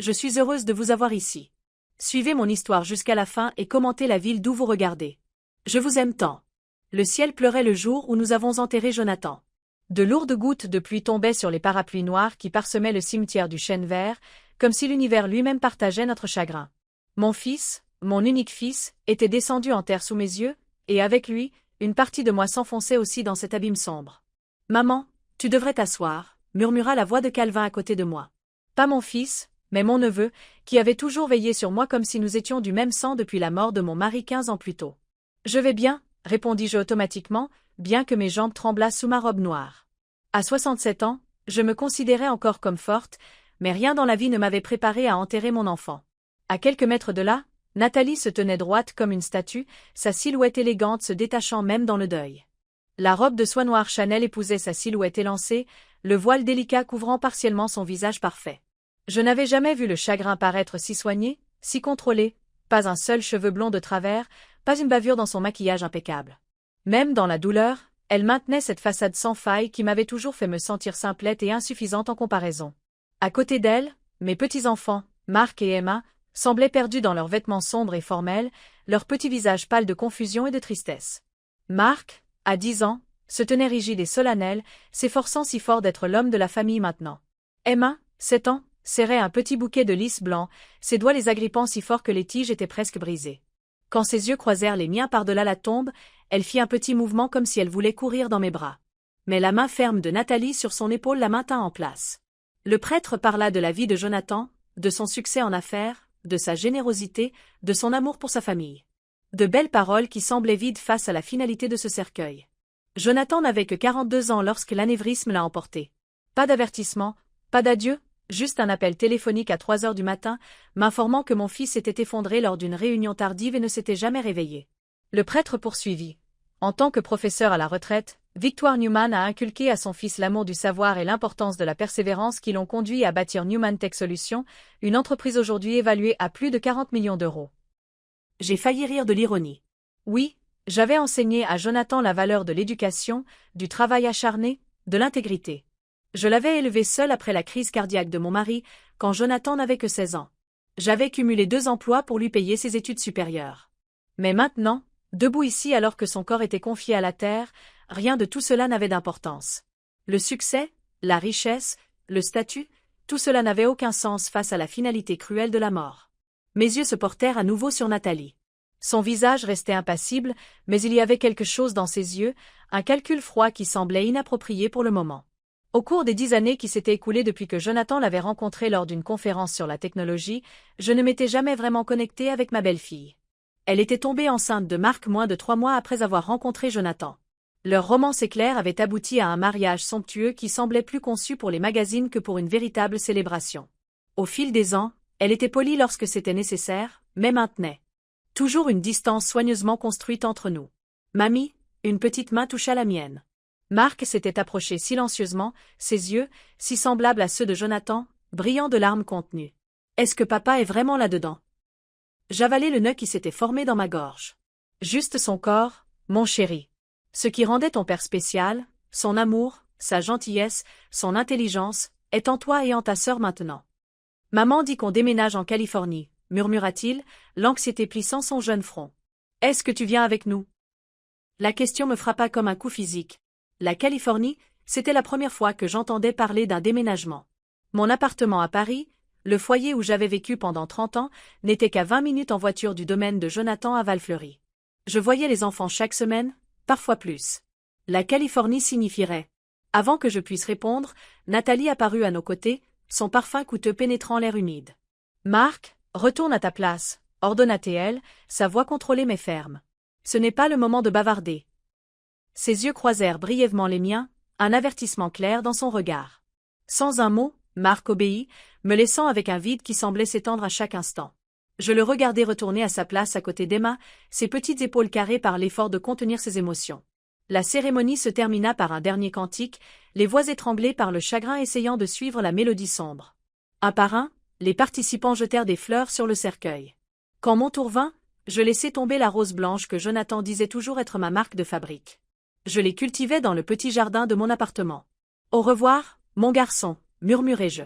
Je suis heureuse de vous avoir ici. Suivez mon histoire jusqu'à la fin et commentez la ville d'où vous regardez. Je vous aime tant. Le ciel pleurait le jour où nous avons enterré Jonathan. De lourdes gouttes de pluie tombaient sur les parapluies noirs qui parsemaient le cimetière du Chêne Vert, comme si l'univers lui-même partageait notre chagrin. Mon fils, mon unique fils, était descendu en terre sous mes yeux, et avec lui, une partie de moi s'enfonçait aussi dans cet abîme sombre. « Maman, tu devrais t'asseoir » murmura la voix de Calvin à côté de moi. Pas mon fils, mais mon neveu, qui avait toujours veillé sur moi comme si nous étions du même sang depuis la mort de mon mari 15 ans plus tôt. « Je vais bien » répondis-je automatiquement, bien que mes jambes tremblassent sous ma robe noire. À 67 ans, je me considérais encore comme forte, mais rien dans la vie ne m'avait préparée à enterrer mon enfant. À quelques mètres de là, Nathalie se tenait droite comme une statue, sa silhouette élégante se détachant même dans le deuil. La robe de soie noire Chanel épousait sa silhouette élancée, le voile délicat couvrant partiellement son visage parfait. Je n'avais jamais vu le chagrin paraître si soigné, si contrôlé, pas un seul cheveu blond de travers, pas une bavure dans son maquillage impeccable. Même dans la douleur, elle maintenait cette façade sans faille qui m'avait toujours fait me sentir simplette et insuffisante en comparaison. À côté d'elle, mes petits-enfants, Marc et Emma, semblaient perdus dans leurs vêtements sombres et formels, leurs petits visages pâles de confusion et de tristesse. Marc, à 10 ans, se tenait rigide et solennel, s'efforçant si fort d'être l'homme de la famille maintenant. Emma, 7 ans, serrait un petit bouquet de lys blanc, ses doigts les agrippant si fort que les tiges étaient presque brisées. Quand ses yeux croisèrent les miens par-delà la tombe, elle fit un petit mouvement comme si elle voulait courir dans mes bras. Mais la main ferme de Nathalie sur son épaule la maintint en place. Le prêtre parla de la vie de Jonathan, de son succès en affaires, de sa générosité, de son amour pour sa famille. De belles paroles qui semblaient vides face à la finalité de ce cercueil. Jonathan n'avait que 42 ans lorsque l'anévrisme l'a emporté. Pas d'avertissement, pas d'adieu, juste un appel téléphonique à 3 heures du matin, m'informant que mon fils s'était effondré lors d'une réunion tardive et ne s'était jamais réveillé. Le prêtre poursuivit. En tant que professeur à la retraite, Victor Newman a inculqué à son fils l'amour du savoir et l'importance de la persévérance qui l'ont conduit à bâtir Newman Tech Solutions, une entreprise aujourd'hui évaluée à plus de 40 millions d'euros. J'ai failli rire de l'ironie. Oui, j'avais enseigné à Jonathan la valeur de l'éducation, du travail acharné, de l'intégrité. Je l'avais élevé seul après la crise cardiaque de mon mari, quand Jonathan n'avait que 16 ans. J'avais cumulé 2 emplois pour lui payer ses études supérieures. Mais maintenant, debout ici alors que son corps était confié à la terre, rien de tout cela n'avait d'importance. Le succès, la richesse, le statut, tout cela n'avait aucun sens face à la finalité cruelle de la mort. Mes yeux se portèrent à nouveau sur Nathalie. Son visage restait impassible, mais il y avait quelque chose dans ses yeux, un calcul froid qui semblait inapproprié pour le moment. Au cours des 10 années qui s'étaient écoulées depuis que Jonathan l'avait rencontré lors d'une conférence sur la technologie, je ne m'étais jamais vraiment connectée avec ma belle-fille. Elle était tombée enceinte de Marc moins de 3 mois après avoir rencontré Jonathan. Leur romance éclair avait abouti à un mariage somptueux qui semblait plus conçu pour les magazines que pour une véritable célébration. Au fil des ans, elle était polie lorsque c'était nécessaire, mais maintenait toujours une distance soigneusement construite entre nous. Mamie, une petite main toucha la mienne. Marc s'était approché silencieusement, ses yeux, si semblables à ceux de Jonathan, brillants de larmes contenues. Est-ce que papa est vraiment là-dedans? J'avalai le nœud qui s'était formé dans ma gorge. Juste son corps, mon chéri. Ce qui rendait ton père spécial, son amour, sa gentillesse, son intelligence, est en toi et en ta sœur maintenant. Maman dit qu'on déménage en Californie, murmura-t-il, l'anxiété plissant son jeune front. Est-ce que tu viens avec nous? La question me frappa comme un coup physique. La Californie, c'était la première fois que j'entendais parler d'un déménagement. Mon appartement à Paris, le foyer où j'avais vécu pendant 30 ans, n'était qu'à 20 minutes en voiture du domaine de Jonathan à Val-Fleury. Je voyais les enfants chaque semaine, parfois plus. La Californie signifierait. Avant que je puisse répondre, Nathalie apparut à nos côtés, son parfum coûteux pénétrant l'air humide. Marc, retourne à ta place, ordonna-t-elle, sa voix contrôlée mais ferme. Ce n'est pas le moment de bavarder. Ses yeux croisèrent brièvement les miens, un avertissement clair dans son regard. Sans un mot, Marc obéit, me laissant avec un vide qui semblait s'étendre à chaque instant. Je le regardai retourner à sa place à côté d'Emma, ses petites épaules carrées par l'effort de contenir ses émotions. La cérémonie se termina par un dernier cantique, les voix étranglées par le chagrin essayant de suivre la mélodie sombre. Un par un, les participants jetèrent des fleurs sur le cercueil. Quand mon tour vint, je laissai tomber la rose blanche que Jonathan disait toujours être ma marque de fabrique. Je les cultivais dans le petit jardin de mon appartement. « Au revoir, mon garçon », murmurai-je.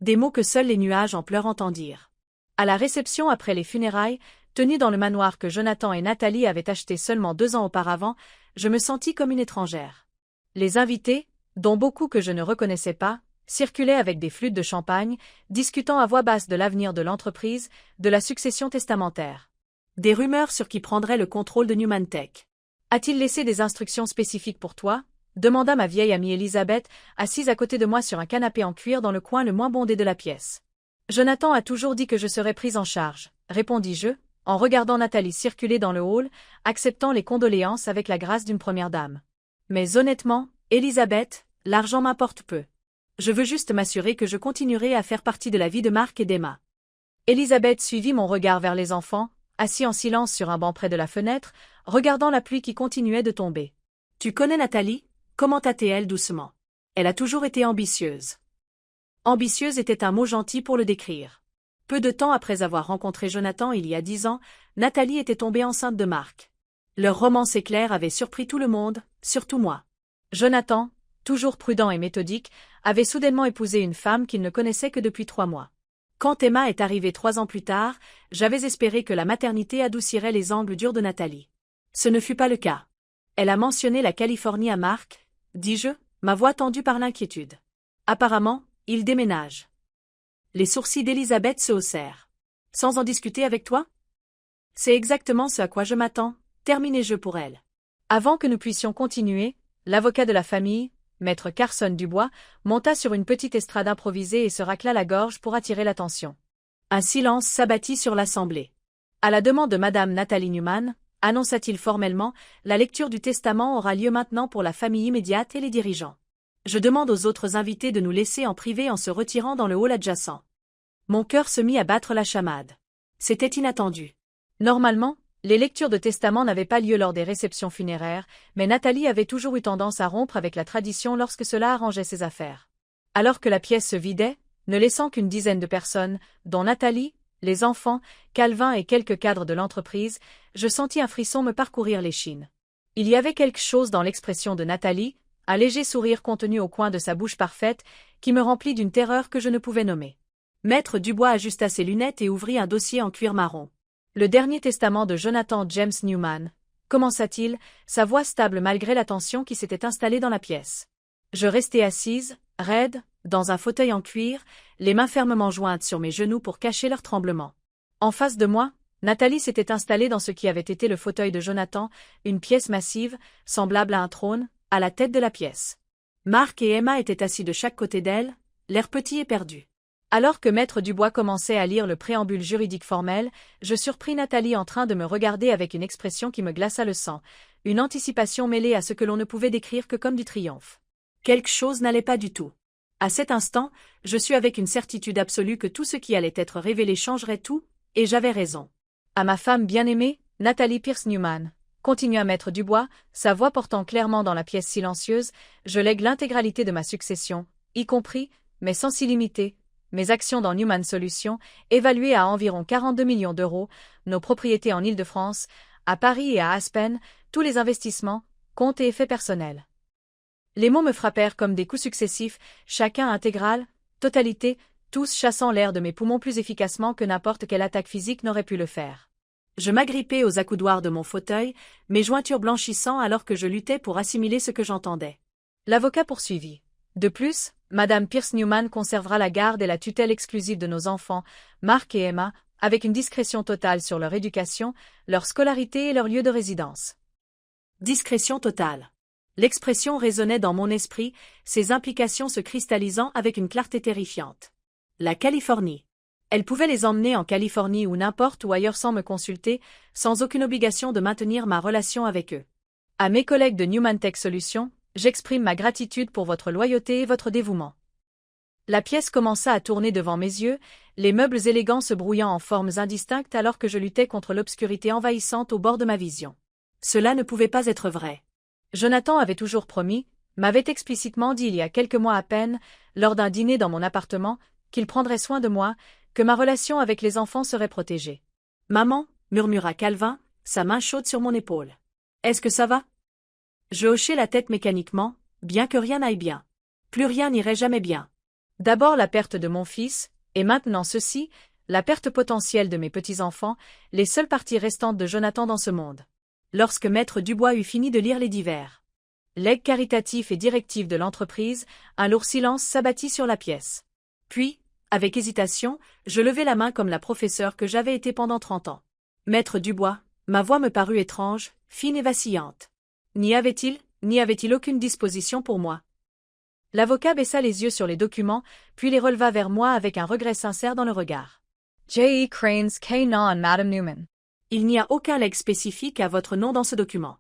Des mots que seuls les nuages en pleurs entendirent. À la réception après les funérailles, tenue dans le manoir que Jonathan et Nathalie avaient acheté seulement 2 ans auparavant, je me sentis comme une étrangère. Les invités, dont beaucoup que je ne reconnaissais pas, circulaient avec des flûtes de champagne, discutant à voix basse de l'avenir de l'entreprise, de la succession testamentaire. Des rumeurs sur qui prendrait le contrôle de Newman Tech. A-t-il laissé des instructions spécifiques pour toi? Demanda ma vieille amie Elisabeth, assise à côté de moi sur un canapé en cuir dans le coin le moins bondé de la pièce. Jonathan a toujours dit que je serais prise en charge, répondis-je, en regardant Nathalie circuler dans le hall, acceptant les condoléances avec la grâce d'une première dame. Mais honnêtement, Elisabeth, l'argent m'importe peu. Je veux juste m'assurer que je continuerai à faire partie de la vie de Marc et d'Emma. Elisabeth suivit mon regard vers les enfants, assis en silence sur un banc près de la fenêtre, regardant la pluie qui continuait de tomber. Tu connais Nathalie? Commenta-t-elle doucement. Elle a toujours été ambitieuse. Ambitieuse était un mot gentil pour le décrire. Peu de temps après avoir rencontré Jonathan il y a 10 ans, Nathalie était tombée enceinte de Marc. Leur romance éclair avait surpris tout le monde, surtout moi. Jonathan, toujours prudent et méthodique, avait soudainement épousé une femme qu'il ne connaissait que depuis 3 mois. Quand Emma est arrivée 3 ans plus tard, j'avais espéré que la maternité adoucirait les angles durs de Nathalie. Ce ne fut pas le cas. Elle a mentionné la Californie à Marc, dis-je, ma voix tendue par l'inquiétude. Apparemment, il déménage. Les sourcils d'Elisabeth se haussèrent. Sans en discuter avec toi? C'est exactement ce à quoi je m'attends, terminai-je pour elle. Avant que nous puissions continuer, l'avocat de la famille, maître Carson Dubois, monta sur une petite estrade improvisée et se racla la gorge pour attirer l'attention. Un silence s'abattit sur l'assemblée. À la demande de madame Nathalie Newman, annonça-t-il formellement, la lecture du testament aura lieu maintenant pour la famille immédiate et les dirigeants. Je demande aux autres invités de nous laisser en privé en se retirant dans le hall adjacent. Mon cœur se mit à battre la chamade. C'était inattendu. Normalement, les lectures de testament n'avaient pas lieu lors des réceptions funéraires, mais Nathalie avait toujours eu tendance à rompre avec la tradition lorsque cela arrangeait ses affaires. Alors que la pièce se vidait, ne laissant qu'une dizaine de personnes, dont Nathalie, les enfants, Calvin et quelques cadres de l'entreprise, je sentis un frisson me parcourir l'échine. Il y avait quelque chose dans l'expression de Nathalie, un léger sourire contenu au coin de sa bouche parfaite, qui me remplit d'une terreur que je ne pouvais nommer. Maître Dubois ajusta ses lunettes et ouvrit un dossier en cuir marron. Le dernier testament de Jonathan James Newman, commença-t-il, sa voix stable malgré la tension qui s'était installée dans la pièce. Je restai assise, raide, dans un fauteuil en cuir, les mains fermement jointes sur mes genoux pour cacher leur tremblement. En face de moi, Nathalie s'était installée dans ce qui avait été le fauteuil de Jonathan, une pièce massive, semblable à un trône, à la tête de la pièce. Marc et Emma étaient assis de chaque côté d'elle, l'air petit et perdu. Alors que maître Dubois commençait à lire le préambule juridique formel, je surpris Nathalie en train de me regarder avec une expression qui me glaça le sang, une anticipation mêlée à ce que l'on ne pouvait décrire que comme du triomphe. Quelque chose n'allait pas du tout. À cet instant, je sus avec une certitude absolue que tout ce qui allait être révélé changerait tout, et j'avais raison. À ma femme bien-aimée, Nathalie Pierce Newman, continua maître Dubois, sa voix portant clairement dans la pièce silencieuse, je lègue l'intégralité de ma succession, y compris, mais sans s'illimiter, mes actions dans Newman Solutions, évaluées à environ 42 millions d'euros, nos propriétés en Île-de-France, à Paris et à Aspen, tous les investissements, comptes et effets personnels. Les mots me frappèrent comme des coups successifs, chacun intégral, totalité, tous chassant l'air de mes poumons plus efficacement que n'importe quelle attaque physique n'aurait pu le faire. Je m'agrippais aux accoudoirs de mon fauteuil, mes jointures blanchissant alors que je luttais pour assimiler ce que j'entendais. L'avocat poursuivit. De plus, madame Pierce Newman conservera la garde et la tutelle exclusive de nos enfants, Marc et Emma, avec une discrétion totale sur leur éducation, leur scolarité et leur lieu de résidence. Discrétion totale. L'expression résonnait dans mon esprit, ses implications se cristallisant avec une clarté terrifiante. La Californie. Elle pouvait les emmener en Californie ou n'importe où ailleurs sans me consulter, sans aucune obligation de maintenir ma relation avec eux. À mes collègues de Newman Tech Solutions, j'exprime ma gratitude pour votre loyauté et votre dévouement. La pièce commença à tourner devant mes yeux, les meubles élégants se brouillant en formes indistinctes alors que je luttais contre l'obscurité envahissante au bord de ma vision. Cela ne pouvait pas être vrai. Jonathan avait toujours promis, m'avait explicitement dit il y a quelques mois à peine, lors d'un dîner dans mon appartement, qu'il prendrait soin de moi, que ma relation avec les enfants serait protégée. « Maman » murmura Calvin, sa main chaude sur mon épaule. « Est-ce que ça va ?» Je hochai la tête mécaniquement, bien que rien n'aille bien. Plus rien n'irait jamais bien. D'abord la perte de mon fils, et maintenant ceci, la perte potentielle de mes petits-enfants, les seules parties restantes de Jonathan dans ce monde. Lorsque Maître Dubois eut fini de lire les divers legs caritatifs et directifs de l'entreprise, un lourd silence s'abattit sur la pièce. Puis, avec hésitation, je levai la main comme la professeure que j'avais été pendant 30 ans. Maître Dubois, ma voix me parut étrange, fine et vacillante. N'y avait-il aucune disposition pour moi? L'avocat baissa les yeux sur les documents, puis les releva vers moi avec un regret sincère dans le regard. J.E. Cranes K. Non, Madame Newman. Il n'y a aucun legs spécifique à votre nom dans ce document.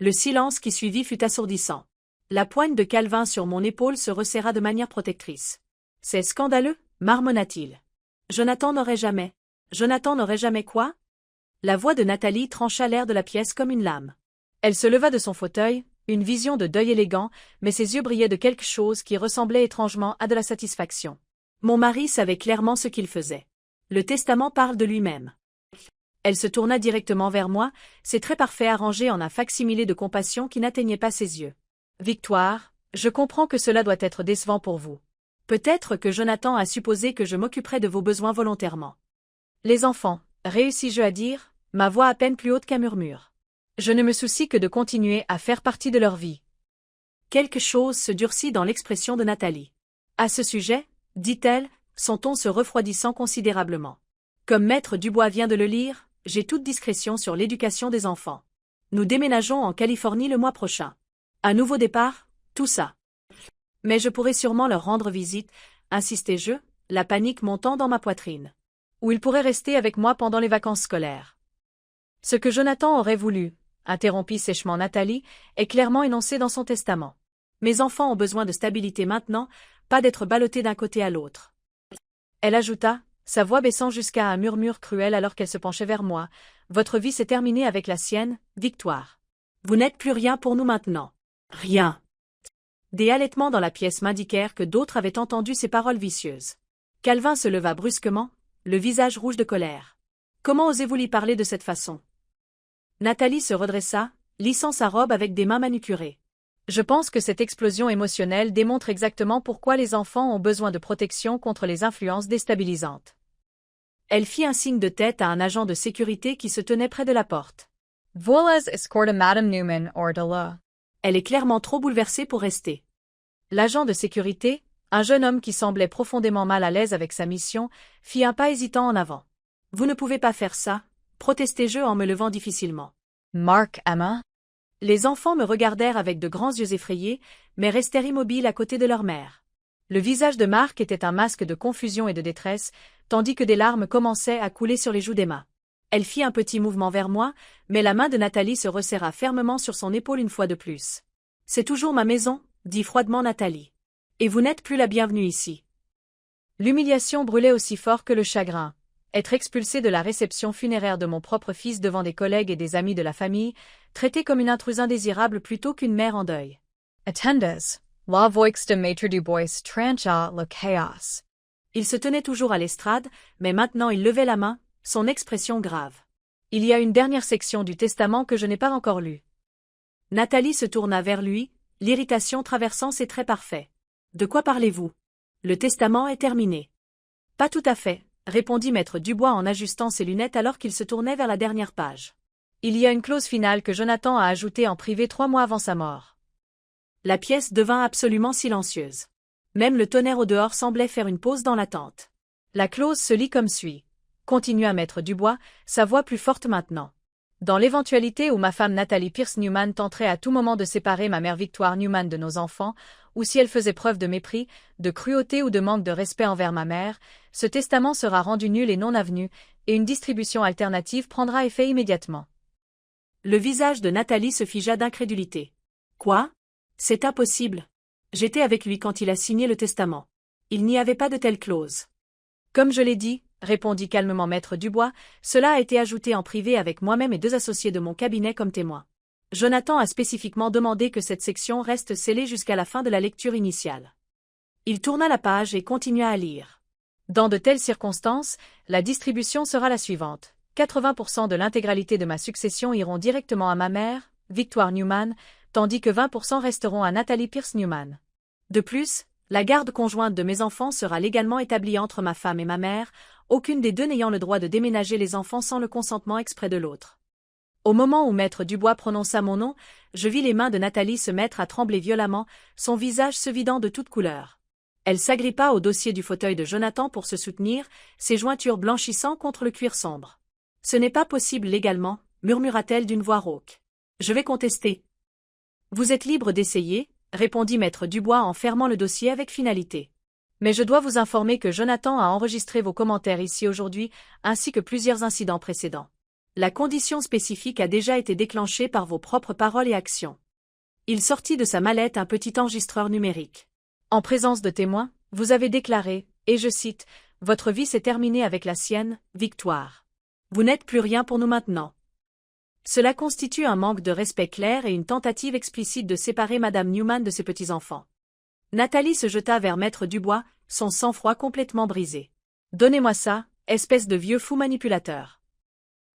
Le silence qui suivit fut assourdissant. La poigne de Calvin sur mon épaule se resserra de manière protectrice. C'est scandaleux, marmonna-t-il. Jonathan n'aurait jamais quoi? La voix de Nathalie trancha l'air de la pièce comme une lame. Elle se leva de son fauteuil, une vision de deuil élégant, mais ses yeux brillaient de quelque chose qui ressemblait étrangement à de la satisfaction. Mon mari savait clairement ce qu'il faisait. Le testament parle de lui-même. Elle se tourna directement vers moi, ses traits parfaits arrangés en un fac-similé de compassion qui n'atteignait pas ses yeux. Victoire, je comprends que cela doit être décevant pour vous. Peut-être que Jonathan a supposé que je m'occuperais de vos besoins volontairement. Les enfants, réussis-je à dire, ma voix à peine plus haute qu'un murmure. Je ne me soucie que de continuer à faire partie de leur vie. Quelque chose se durcit dans l'expression de Nathalie. À ce sujet, dit-elle, son ton se refroidissant considérablement. Comme Maître Dubois vient de le lire, j'ai toute discrétion sur l'éducation des enfants. Nous déménageons en Californie le mois prochain. Un nouveau départ, tout ça. Mais je pourrais sûrement leur rendre visite, insistai-je, la panique montant dans ma poitrine. Ou ils pourraient rester avec moi pendant les vacances scolaires. Ce que Jonathan aurait voulu, interrompit sèchement Nathalie, est clairement énoncé dans son testament. Mes enfants ont besoin de stabilité maintenant, pas d'être ballottés d'un côté à l'autre. Elle ajouta, sa voix baissant jusqu'à un murmure cruel alors qu'elle se penchait vers moi, « Votre vie s'est terminée avec la sienne, Victoire. Vous n'êtes plus rien pour nous maintenant. Rien. » Des halètements dans la pièce m'indiquèrent que d'autres avaient entendu ces paroles vicieuses. Calvin se leva brusquement, le visage rouge de colère. « Comment osez-vous lui parler de cette façon ?» Nathalie se redressa, lissant sa robe avec des mains manucurées. Je pense que cette explosion émotionnelle démontre exactement pourquoi les enfants ont besoin de protection contre les influences déstabilisantes. Elle fit un signe de tête à un agent de sécurité qui se tenait près de la porte. Voiles escorte Madame Newman hors de là. Elle est clairement trop bouleversée pour rester. L'agent de sécurité, un jeune homme qui semblait profondément mal à l'aise avec sa mission, fit un pas hésitant en avant. « Vous ne pouvez pas faire ça, protestai-je en me levant difficilement. Mark, Emma. Les enfants me regardèrent avec de grands yeux effrayés, mais restèrent immobiles à côté de leur mère. Le visage de Mark était un masque de confusion et de détresse, tandis que des larmes commençaient à couler sur les joues d'Emma. Elle fit un petit mouvement vers moi, mais la main de Nathalie se resserra fermement sur son épaule une fois de plus. « C'est toujours ma maison, » dit froidement Nathalie. « Et vous n'êtes plus la bienvenue ici. » L'humiliation brûlait aussi fort que le chagrin. Être expulsé de la réception funéraire de mon propre fils devant des collègues et des amis de la famille, traité comme une intruse indésirable plutôt qu'une mère en deuil. Attendas, la voix de Maître Dubois trancha le chaos. Il se tenait toujours à l'estrade, mais maintenant il levait la main, son expression grave. Il y a une dernière section du testament que je n'ai pas encore lue. Nathalie se tourna vers lui, l'irritation traversant ses traits parfaits. De quoi parlez-vous? Le testament est terminé. Pas tout à fait, répondit Maître Dubois en ajustant ses lunettes alors qu'il se tournait vers la dernière page. Il y a une clause finale que Jonathan a ajoutée en privé 3 mois avant sa mort. La pièce devint absolument silencieuse. Même le tonnerre au dehors semblait faire une pause dans l'attente. La clause se lit comme suit. Continua Maître Dubois, sa voix plus forte maintenant. Dans l'éventualité où ma femme Nathalie Pierce Newman tenterait à tout moment de séparer ma mère Victoire Newman de nos enfants, ou si elle faisait preuve de mépris, de cruauté ou de manque de respect envers ma mère, ce testament sera rendu nul et non avenu, et une distribution alternative prendra effet immédiatement. Le visage de Nathalie se figea d'incrédulité. Quoi? C'est impossible. J'étais avec lui quand il a signé le testament. Il n'y avait pas de telle clause. Comme je l'ai dit, répondit calmement Maître Dubois, cela a été ajouté en privé avec moi-même et 2 associés de mon cabinet comme témoins. Jonathan a spécifiquement demandé que cette section reste scellée jusqu'à la fin de la lecture initiale. Il tourna la page et continua à lire. Dans de telles circonstances, la distribution sera la suivante. 80% de l'intégralité de ma succession iront directement à ma mère, Victoire Newman, tandis que 20% resteront à Nathalie Pierce Newman. De plus, La garde conjointe de mes enfants sera légalement établie entre ma femme et ma mère, aucune des deux n'ayant le droit de déménager les enfants sans le consentement exprès de l'autre. Au moment où Maître Dubois prononça mon nom, je vis les mains de Nathalie se mettre à trembler violemment, son visage se vidant de toute couleur. Elle s'agrippa au dossier du fauteuil de Jonathan pour se soutenir, ses jointures blanchissant contre le cuir sombre. « Ce n'est pas possible légalement, murmura-t-elle d'une voix rauque. Je vais contester. Vous êtes libre d'essayer, répondit Maître Dubois en fermant le dossier avec finalité. Mais je dois vous informer que Jonathan a enregistré vos commentaires ici aujourd'hui, ainsi que plusieurs incidents précédents. La condition spécifique a déjà été déclenchée par vos propres paroles et actions. Il sortit de sa mallette un petit enregistreur numérique. En présence de témoins, vous avez déclaré, et je cite, « Votre vie s'est terminée avec la sienne, Victoire. Vous n'êtes plus rien pour nous maintenant. » Cela constitue un manque de respect clair et une tentative explicite de séparer Madame Newman de ses petits-enfants. Nathalie se jeta vers Maître Dubois, son sang-froid complètement brisé. « Donnez-moi ça, espèce de vieux fou manipulateur. »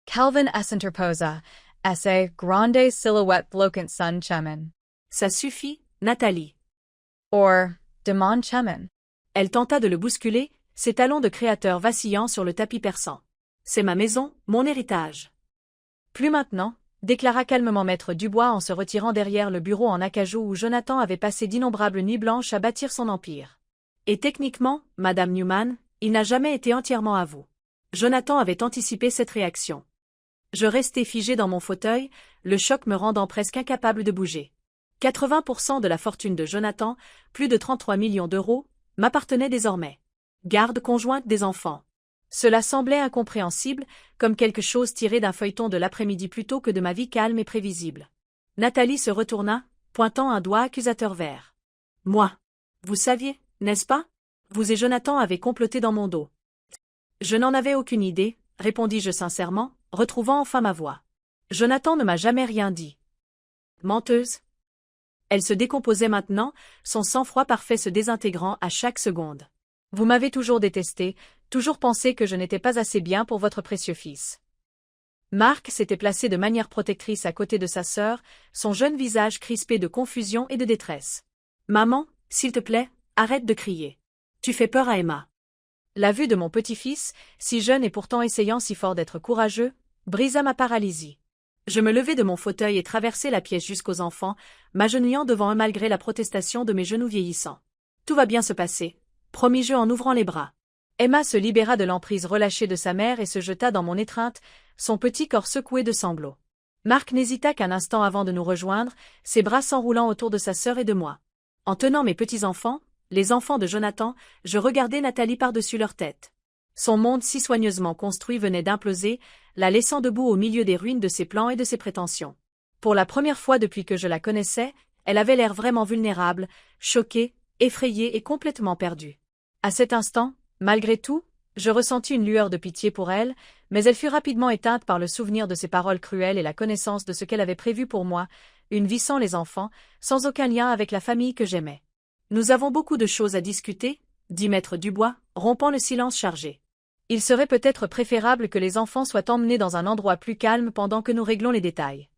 Calvin S. interposa, esse grande silhouette blocant sun chemin. Ça suffit, Nathalie. Or, demande chemin. Elle tenta de le bousculer, ses talons de créateur vacillant sur le tapis perçant. C'est ma maison, mon héritage. Plus maintenant, déclara calmement Maître Dubois en se retirant derrière le bureau en acajou où Jonathan avait passé d'innombrables nuits blanches à bâtir son empire. Et techniquement, Madame Newman, il n'a jamais été entièrement à vous. Jonathan avait anticipé cette réaction. Je restai figé dans mon fauteuil, le choc me rendant presque incapable de bouger. 80% de la fortune de Jonathan, plus de 33 millions d'euros, m'appartenait désormais. Garde conjointe des enfants. Cela semblait incompréhensible, comme quelque chose tiré d'un feuilleton de l'après-midi plutôt que de ma vie calme et prévisible. Nathalie se retourna, pointant un doigt accusateur vers moi. Vous saviez, n'est-ce pas? Vous et Jonathan avez comploté dans mon dos. Je n'en avais aucune idée, répondis-je sincèrement, retrouvant enfin ma voix. Jonathan ne m'a jamais rien dit. Menteuse. Elle se décomposait maintenant, son sang-froid parfait se désintégrant à chaque seconde. Vous m'avez toujours détesté, toujours pensé que je n'étais pas assez bien pour votre précieux fils. Marc s'était placé de manière protectrice à côté de sa sœur, son jeune visage crispé de confusion et de détresse. Maman, s'il te plaît, arrête de crier. Tu fais peur à Emma. La vue de mon petit-fils, si jeune et pourtant essayant si fort d'être courageux, brisa ma paralysie. Je me levai de mon fauteuil et traversai la pièce jusqu'aux enfants, m'agenouillant devant eux malgré la protestation de mes genoux vieillissants. Tout va bien se passer, promis-je en ouvrant les bras. Emma se libéra de l'emprise relâchée de sa mère et se jeta dans mon étreinte, son petit corps secoué de sanglots. Marc n'hésita qu'un instant avant de nous rejoindre, ses bras s'enroulant autour de sa sœur et de moi. En tenant mes petits-enfants, les enfants de Jonathan, je regardais Nathalie par-dessus leur tête. Son monde si soigneusement construit venait d'imploser, la laissant debout au milieu des ruines de ses plans et de ses prétentions. Pour la première fois depuis que je la connaissais, elle avait l'air vraiment vulnérable, choquée, effrayée et complètement perdue. À cet instant, malgré tout, je ressentis une lueur de pitié pour elle, mais elle fut rapidement éteinte par le souvenir de ses paroles cruelles et la connaissance de ce qu'elle avait prévu pour moi, une vie sans les enfants, sans aucun lien avec la famille que j'aimais. Nous avons beaucoup de choses à discuter, dit Maître Dubois, rompant le silence chargé. Il serait peut-être préférable que les enfants soient emmenés dans un endroit plus calme pendant que nous réglons les détails.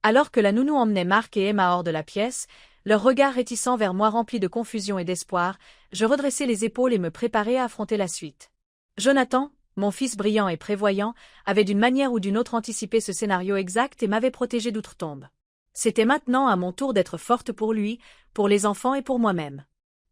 Alors que la nounou emmenait Marc et Emma hors de la pièce, leurs regards réticents vers moi remplis de confusion et d'espoir, je redressai les épaules et me préparai à affronter la suite. Jonathan, mon fils brillant et prévoyant, avait d'une manière ou d'une autre anticipé ce scénario exact et m'avait protégé d'outre-tombe. C'était maintenant à mon tour d'être forte pour lui, pour les enfants et pour moi-même.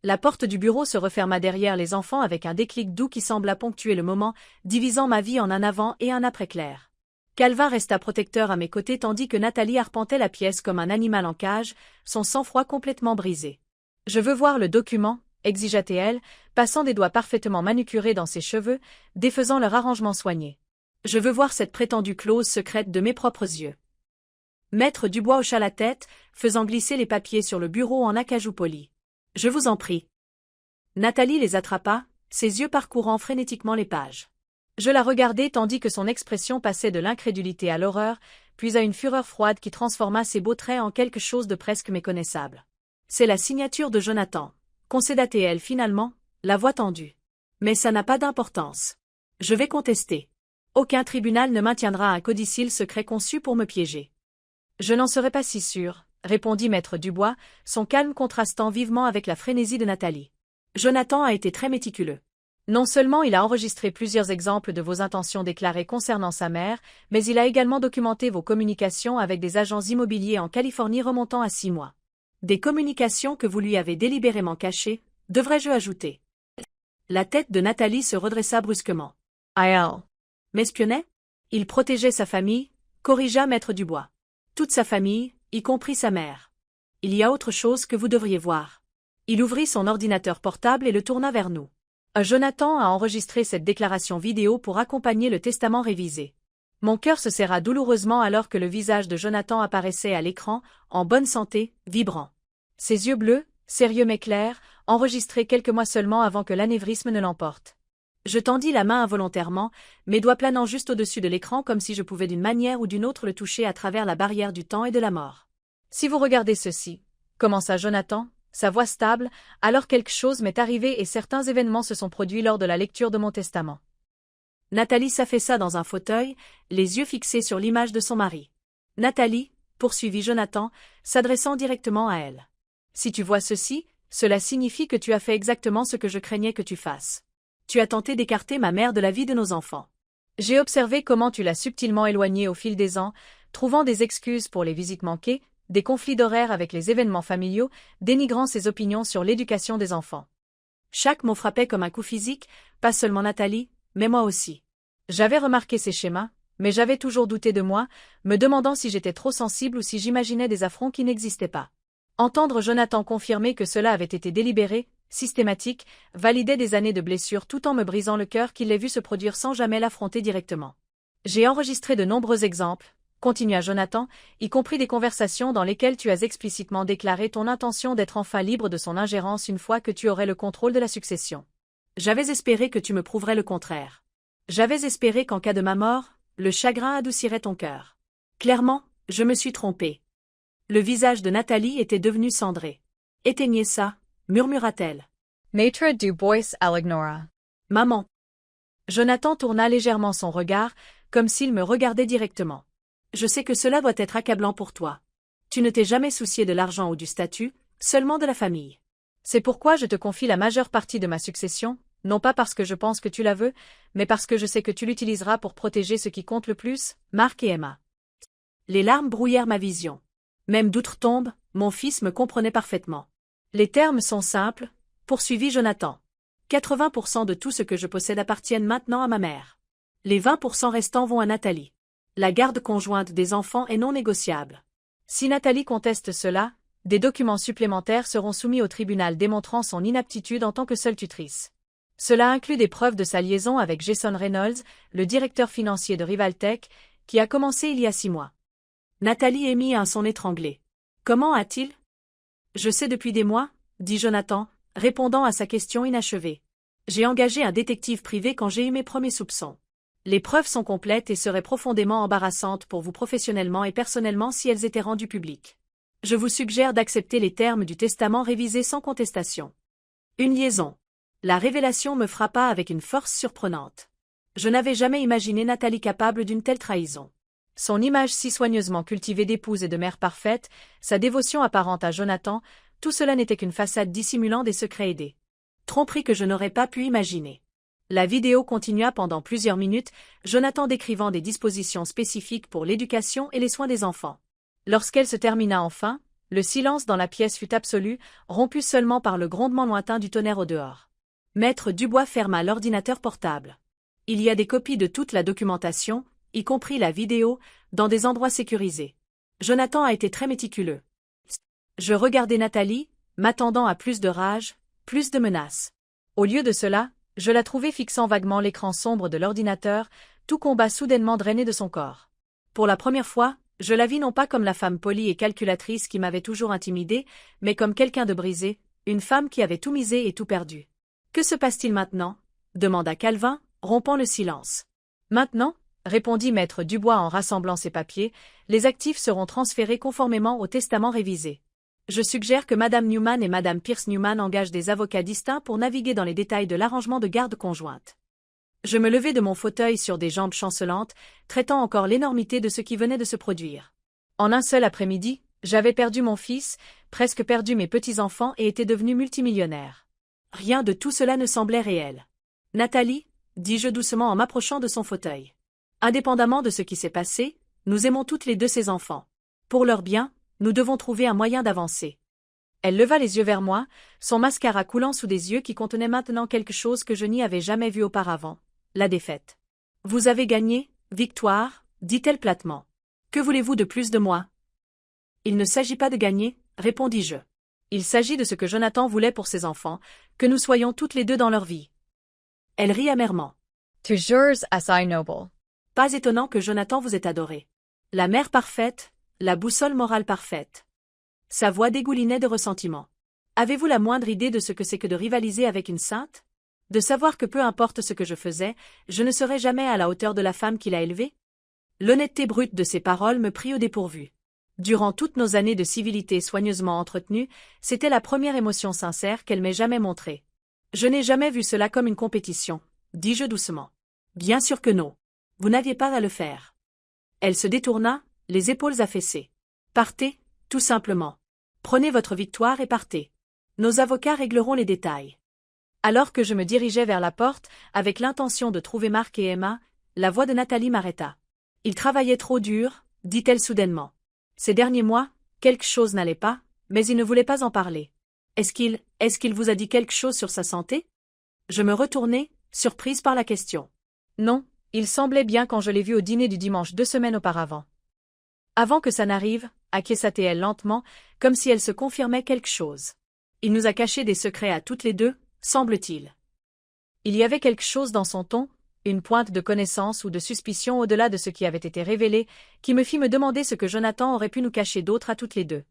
La porte du bureau se referma derrière les enfants avec un déclic doux qui sembla ponctuer le moment, divisant ma vie en un avant et un après clair. Calvin resta protecteur à mes côtés tandis que Nathalie arpentait la pièce comme un animal en cage, son sang-froid complètement brisé. « Je veux voir le document », exigea-t-elle, passant des doigts parfaitement manucurés dans ses cheveux, défaisant leur arrangement soigné. « Je veux voir cette prétendue clause secrète de mes propres yeux. » Maître Dubois hocha la tête, faisant glisser les papiers sur le bureau en acajou poli. « Je vous en prie. » Nathalie les attrapa, ses yeux parcourant frénétiquement les pages. Je la regardai tandis que son expression passait de l'incrédulité à l'horreur, puis à une fureur froide qui transforma ses beaux traits en quelque chose de presque méconnaissable. « C'est la signature de Jonathan, » concéda-t-elle finalement, la voix tendue. « Mais ça n'a pas d'importance. Je vais contester. Aucun tribunal ne maintiendra un codicille secret conçu pour me piéger. » « Je n'en serais pas si sûre, » répondit maître Dubois, son calme contrastant vivement avec la frénésie de Nathalie. Jonathan a été très méticuleux. Non seulement il a enregistré plusieurs exemples de vos intentions déclarées concernant sa mère, mais il a également documenté vos communications avec des agents immobiliers en Californie remontant à 6 mois. Des communications que vous lui avez délibérément cachées, devrais-je ajouter. La tête de Nathalie se redressa brusquement. Il M'espionnait? Il protégeait sa famille, corrigea maître Dubois. Toute sa famille, y compris sa mère. Il y a autre chose que vous devriez voir. Il ouvrit son ordinateur portable et le tourna vers nous. Jonathan a enregistré cette déclaration vidéo pour accompagner le testament révisé. Mon cœur se serra douloureusement alors que le visage de Jonathan apparaissait à l'écran, en bonne santé, vibrant. Ses yeux bleus, sérieux mais clairs, enregistrés quelques mois seulement avant que l'anévrisme ne l'emporte. Je tendis la main involontairement, mes doigts planant juste au-dessus de l'écran comme si je pouvais d'une manière ou d'une autre le toucher à travers la barrière du temps et de la mort. Si vous regardez ceci, commença Jonathan, sa voix stable, alors quelque chose m'est arrivé et certains événements se sont produits lors de la lecture de mon testament. Nathalie s'affaissa dans un fauteuil, les yeux fixés sur l'image de son mari. Nathalie, poursuivit Jonathan, s'adressant directement à elle. Si tu vois ceci, cela signifie que tu as fait exactement ce que je craignais que tu fasses. Tu as tenté d'écarter ma mère de la vie de nos enfants. J'ai observé comment tu l'as subtilement éloignée au fil des ans, trouvant des excuses pour les visites manquées, des conflits d'horaires avec les événements familiaux, dénigrant ses opinions sur l'éducation des enfants. Chaque mot frappait comme un coup physique, pas seulement Nathalie, mais moi aussi. J'avais remarqué ces schémas, mais j'avais toujours douté de moi, me demandant si j'étais trop sensible ou si j'imaginais des affronts qui n'existaient pas. Entendre Jonathan confirmer que cela avait été délibéré, systématique, validait des années de blessures tout en me brisant le cœur qu'il l'ait vu se produire sans jamais l'affronter directement. J'ai enregistré de nombreux exemples, continua Jonathan, y compris des conversations dans lesquelles tu as explicitement déclaré ton intention d'être enfin libre de son ingérence une fois que tu aurais le contrôle de la succession. J'avais espéré que tu me prouverais le contraire. J'avais espéré qu'en cas de ma mort, le chagrin adoucirait ton cœur. Clairement, je me suis trompée. Le visage de Nathalie était devenu cendré. « Éteignez ça », murmura-t-elle. Maître Dubois l'ignora. Maman. Jonathan tourna légèrement son regard, comme s'il me regardait directement. Je sais que cela doit être accablant pour toi. Tu ne t'es jamais soucié de l'argent ou du statut, seulement de la famille. C'est pourquoi je te confie la majeure partie de ma succession, non pas parce que je pense que tu la veux, mais parce que je sais que tu l'utiliseras pour protéger ce qui compte le plus, Marc et Emma. Les larmes brouillèrent ma vision. Même d'outre-tombe, mon fils me comprenait parfaitement. Les termes sont simples, poursuivit Jonathan. 80% de tout ce que je possède appartiennent maintenant à ma mère. Les 20% restants vont à Nathalie. La garde conjointe des enfants est non négociable. Si Nathalie conteste cela, des documents supplémentaires seront soumis au tribunal démontrant son inaptitude en tant que seule tutrice. Cela inclut des preuves de sa liaison avec Jason Reynolds, le directeur financier de Rivaltech, qui a commencé il y a 6 mois. Nathalie émit un son étranglé. Comment a-t-il? Je sais depuis des mois, dit Jonathan, répondant à sa question inachevée. J'ai engagé un détective privé quand j'ai eu mes premiers soupçons. Les preuves sont complètes et seraient profondément embarrassantes pour vous professionnellement et personnellement si elles étaient rendues publiques. Je vous suggère d'accepter les termes du testament révisé sans contestation. Une liaison. La révélation me frappa avec une force surprenante. Je n'avais jamais imaginé Nathalie capable d'une telle trahison. Son image si soigneusement cultivée d'épouse et de mère parfaite, sa dévotion apparente à Jonathan, tout cela n'était qu'une façade dissimulant des secrets aidés. Tromperie que je n'aurais pas pu imaginer. La vidéo continua pendant plusieurs minutes, Jonathan décrivant des dispositions spécifiques pour l'éducation et les soins des enfants. Lorsqu'elle se termina enfin, le silence dans la pièce fut absolu, rompu seulement par le grondement lointain du tonnerre au dehors. Maître Dubois ferma l'ordinateur portable. Il y a des copies de toute la documentation, y compris la vidéo, dans des endroits sécurisés. Jonathan a été très méticuleux. Je regardais Nathalie, m'attendant à plus de rage, plus de menaces. Au lieu de cela, je la trouvais fixant vaguement l'écran sombre de l'ordinateur, tout combat soudainement drainé de son corps. Pour la première fois, je la vis non pas comme la femme polie et calculatrice qui m'avait toujours intimidée, mais comme quelqu'un de brisé, une femme qui avait tout misé et tout perdu. « Que se passe-t-il maintenant » demanda Calvin, rompant le silence. « Maintenant » répondit maître Dubois en rassemblant ses papiers, « les actifs seront transférés conformément au testament révisé. Je suggère que Madame Newman et Madame Pierce Newman engagent des avocats distincts pour naviguer dans les détails de l'arrangement de garde conjointe. » Je me levai de mon fauteuil sur des jambes chancelantes, traitant encore l'énormité de ce qui venait de se produire. En un seul après-midi, J'avais perdu mon fils, presque perdu mes petits-enfants et étais devenu multimillionnaire. Rien de tout cela ne semblait réel. Nathalie, dis-je doucement en m'approchant de son fauteuil. Indépendamment de ce qui s'est passé, nous aimons toutes les deux ces enfants. Pour leur bien, nous devons trouver un moyen d'avancer. Elle leva les yeux vers moi, son mascara coulant sous des yeux qui contenaient maintenant quelque chose que je n'y avais jamais vu auparavant. La défaite. Vous avez gagné, victoire, dit-elle platement. Que voulez-vous de plus de moi? Il ne s'agit pas de gagner, répondis-je. Il s'agit de ce que Jonathan voulait pour ses enfants, que nous soyons toutes les deux dans leur vie. Elle rit amèrement. Toujours assez noble. Pas étonnant que Jonathan vous ait adoré. La mère parfaite, la boussole morale parfaite. Sa voix dégoulinait de ressentiment. Avez-vous la moindre idée de ce que c'est que de rivaliser avec une sainte? De savoir que peu importe ce que je faisais, je ne serais jamais à la hauteur de la femme qu'il a élevée? L'honnêteté brute de ses paroles me prit au dépourvu. Durant toutes nos années de civilité soigneusement entretenues, c'était la première émotion sincère qu'elle m'ait jamais montrée. Je n'ai jamais vu cela comme une compétition, dis-je doucement. Bien sûr que non. Vous n'aviez pas à le faire. Elle se détourna, les épaules affaissées. Partez, tout simplement. Prenez votre victoire et partez. Nos avocats régleront les détails. Alors que je me dirigeais vers la porte, avec l'intention de trouver Marc et Emma, la voix de Nathalie m'arrêta. Il travaillait trop dur, dit-elle soudainement. Ces derniers mois, quelque chose n'allait pas, mais il ne voulait pas en parler. Est-ce qu'il vous a dit quelque chose sur sa santé? Je me retournai, surprise par la question. Non, il semblait bien quand je l'ai vu au dîner du dimanche 2 semaines auparavant. Avant que ça n'arrive, acquiesça-t-elle lentement, comme si elle se confirmait quelque chose. Il nous a caché des secrets à toutes les deux, semble-t-il. Il y avait quelque chose dans son ton, une pointe de connaissance ou de suspicion au-delà de ce qui avait été révélé, qui me fit me demander ce que Jonathan aurait pu nous cacher d'autre à toutes les deux.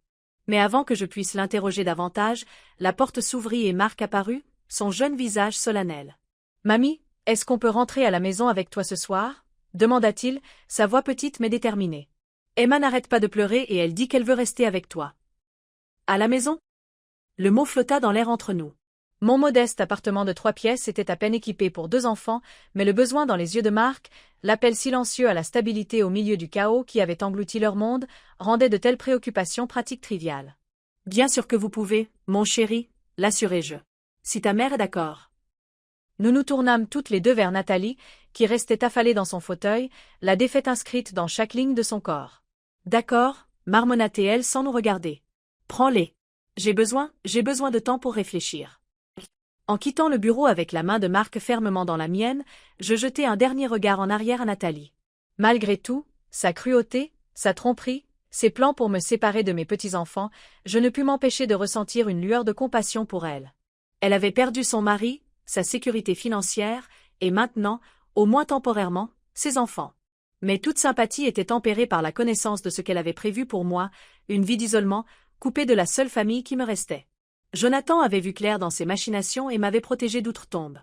Mais avant que je puisse l'interroger davantage, la porte s'ouvrit et Marc apparut, son jeune visage solennel. « Mamie, est-ce qu'on peut rentrer à la maison avec toi ce soir ?» demanda-t-il, sa voix petite mais déterminée. « Emma n'arrête pas de pleurer et elle dit qu'elle veut rester avec toi. »« À la maison ?» Le mot flotta dans l'air entre nous. Mon modeste appartement de 3 pièces était à peine équipé pour 2 enfants, mais le besoin dans les yeux de Marc, l'appel silencieux à la stabilité au milieu du chaos qui avait englouti leur monde, rendait de telles préoccupations pratiques triviales. « Bien sûr que vous pouvez, mon chéri, l'assurai-je. Si ta mère est d'accord. » Nous nous tournâmes toutes les deux vers Nathalie, qui restait affalée dans son fauteuil, la défaite inscrite dans chaque ligne de son corps. « D'accord, marmonna-t-elle sans nous regarder. Prends-les. J'ai besoin de temps pour réfléchir. » En quittant le bureau avec la main de Marc fermement dans la mienne, je jetai un dernier regard en arrière à Nathalie. Malgré tout, sa cruauté, sa tromperie, ses plans pour me séparer de mes petits-enfants, je ne pus m'empêcher de ressentir une lueur de compassion pour elle. Elle avait perdu son mari, sa sécurité financière, et maintenant, au moins temporairement, ses enfants. Mais toute sympathie était tempérée par la connaissance de ce qu'elle avait prévu pour moi, une vie d'isolement, coupée de la seule famille qui me restait. Jonathan avait vu clair dans ses machinations et m'avait protégé d'outre-tombe.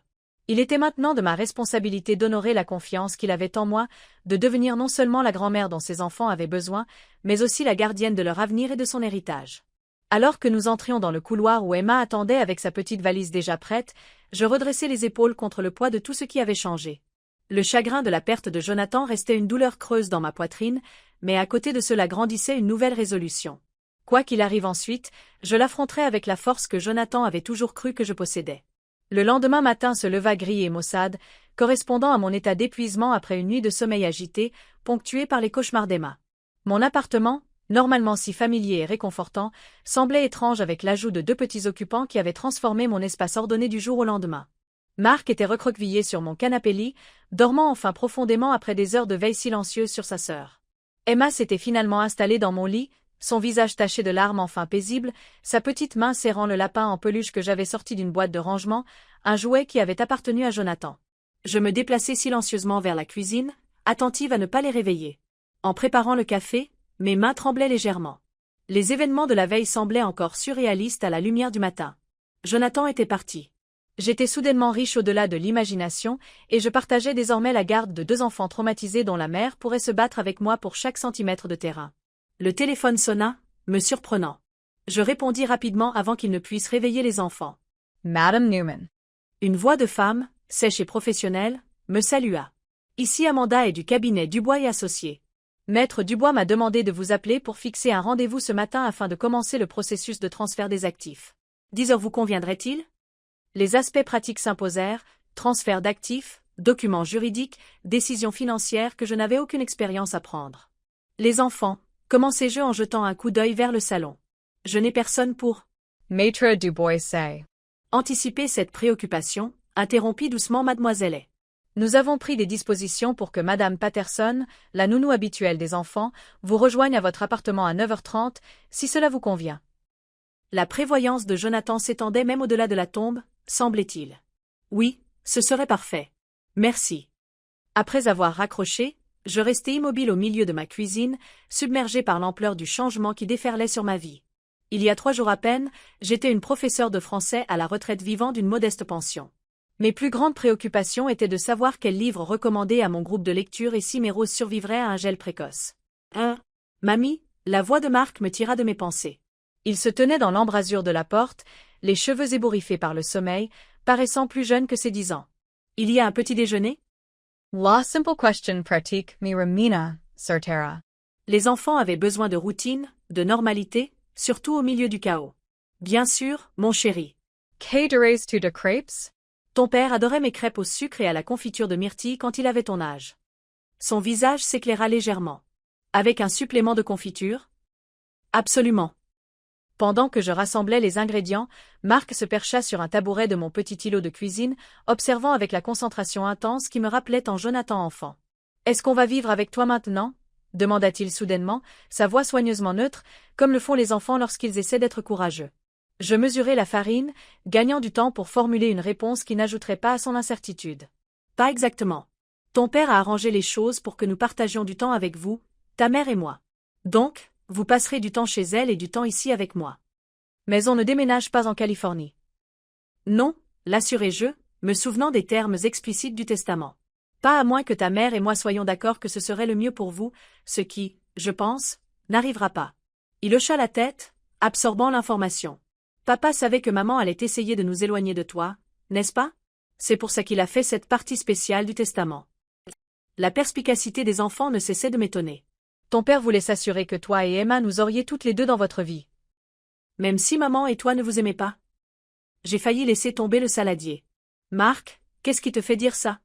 Il était maintenant de ma responsabilité d'honorer la confiance qu'il avait en moi, de devenir non seulement la grand-mère dont ses enfants avaient besoin, mais aussi la gardienne de leur avenir et de son héritage. Alors que nous entrions dans le couloir où Emma attendait avec sa petite valise déjà prête, je redressai les épaules contre le poids de tout ce qui avait changé. Le chagrin de la perte de Jonathan restait une douleur creuse dans ma poitrine, mais à côté de cela grandissait une nouvelle résolution. Quoi qu'il arrive ensuite, je l'affronterai avec la force que Jonathan avait toujours cru que je possédais. Le lendemain matin se leva gris et maussade, correspondant à mon état d'épuisement après une nuit de sommeil agité, ponctué par les cauchemars d'Emma. Mon appartement, normalement si familier et réconfortant, semblait étrange avec l'ajout de 2 petits occupants qui avaient transformé mon espace ordonné du jour au lendemain. Marc était recroquevillé sur mon canapé-lit, dormant enfin profondément après des heures de veille silencieuse sur sa sœur. Emma s'était finalement installée dans mon lit, son visage taché de larmes enfin paisible, sa petite main serrant le lapin en peluche que j'avais sorti d'une boîte de rangement, un jouet qui avait appartenu à Jonathan. Je me déplaçai silencieusement vers la cuisine, attentive à ne pas les réveiller. En préparant le café, mes mains tremblaient légèrement. Les événements de la veille semblaient encore surréalistes à la lumière du matin. Jonathan était parti. J'étais soudainement riche au-delà de l'imagination, et je partageais désormais la garde de 2 enfants traumatisés dont la mère pourrait se battre avec moi pour chaque centimètre de terrain. Le téléphone sonna, me surprenant. Je répondis rapidement avant qu'il ne puisse réveiller les enfants. Madame Newman. Une voix de femme, sèche et professionnelle, me salua. Ici Amanda est du cabinet Dubois et Associés. Maître Dubois m'a demandé de vous appeler pour fixer un rendez-vous ce matin afin de commencer le processus de transfert des actifs. 10 heures vous conviendrait-il? Les aspects pratiques s'imposèrent, transfert d'actifs, documents juridiques, décisions financières que je n'avais aucune expérience à prendre. Les enfants, commencez-je en jetant un coup d'œil vers le salon. Je n'ai personne pour. Maître Dubois say. Anticiper cette préoccupation, interrompit doucement mademoiselle A. Nous avons pris des dispositions pour que Madame Patterson, la nounou habituelle des enfants, vous rejoigne à votre appartement à 9h30, si cela vous convient. La prévoyance de Jonathan s'étendait même au-delà de la tombe, semblait-il. Oui, ce serait parfait. Merci. Après avoir raccroché, je restai immobile au milieu de ma cuisine, submergé par l'ampleur du changement qui déferlait sur ma vie. Il y a 3 jours à peine, j'étais une professeure de français à la retraite vivant d'une modeste pension. Mes plus grandes préoccupations étaient de savoir quel livre recommander à mon groupe de lecture et si mes roses survivraient à un gel précoce. Mamie, la voix de Marc me tira de mes pensées. Il se tenait dans l'embrasure de la porte, les cheveux ébouriffés par le sommeil, paraissant plus jeune que ses 10 ans. Il y a un petit déjeuner? La simple question pratique mi ramena, Sir Tara. Les enfants avaient besoin de routine, de normalité, surtout au milieu du chaos. Bien sûr, mon chéri. Qu'adorais tu de crêpes? Ton père adorait mes crêpes au sucre et à la confiture de myrtille quand il avait ton âge. Son visage s'éclaira légèrement. Avec un supplément de confiture? Absolument. Pendant que je rassemblais les ingrédients, Marc se percha sur un tabouret de mon petit îlot de cuisine, observant avec la concentration intense qui me rappelait en Jonathan enfant. « Est-ce qu'on va vivre avec toi maintenant ?» demanda-t-il soudainement, sa voix soigneusement neutre, comme le font les enfants lorsqu'ils essaient d'être courageux. Je mesurai la farine, gagnant du temps pour formuler une réponse qui n'ajouterait pas à son incertitude. Pas exactement. Ton père a arrangé les choses pour que nous partagions du temps avec vous, ta mère et moi. Donc, vous passerez du temps chez elle et du temps ici avec moi. Mais on ne déménage pas en Californie. Non, l'assurai-je, me souvenant des termes explicites du testament. Pas à moins que ta mère et moi soyons d'accord que ce serait le mieux pour vous, ce qui, je pense, n'arrivera pas. Il hocha la tête, absorbant l'information. Papa savait que maman allait essayer de nous éloigner de toi, n'est-ce pas? C'est pour ça qu'il a fait cette partie spéciale du testament. La perspicacité des enfants ne cessait de m'étonner. Ton père voulait s'assurer que toi et Emma nous auriez toutes les deux dans votre vie. Même si maman et toi ne vous aimez pas? J'ai failli laisser tomber le saladier. Marc, qu'est-ce qui te fait dire ça?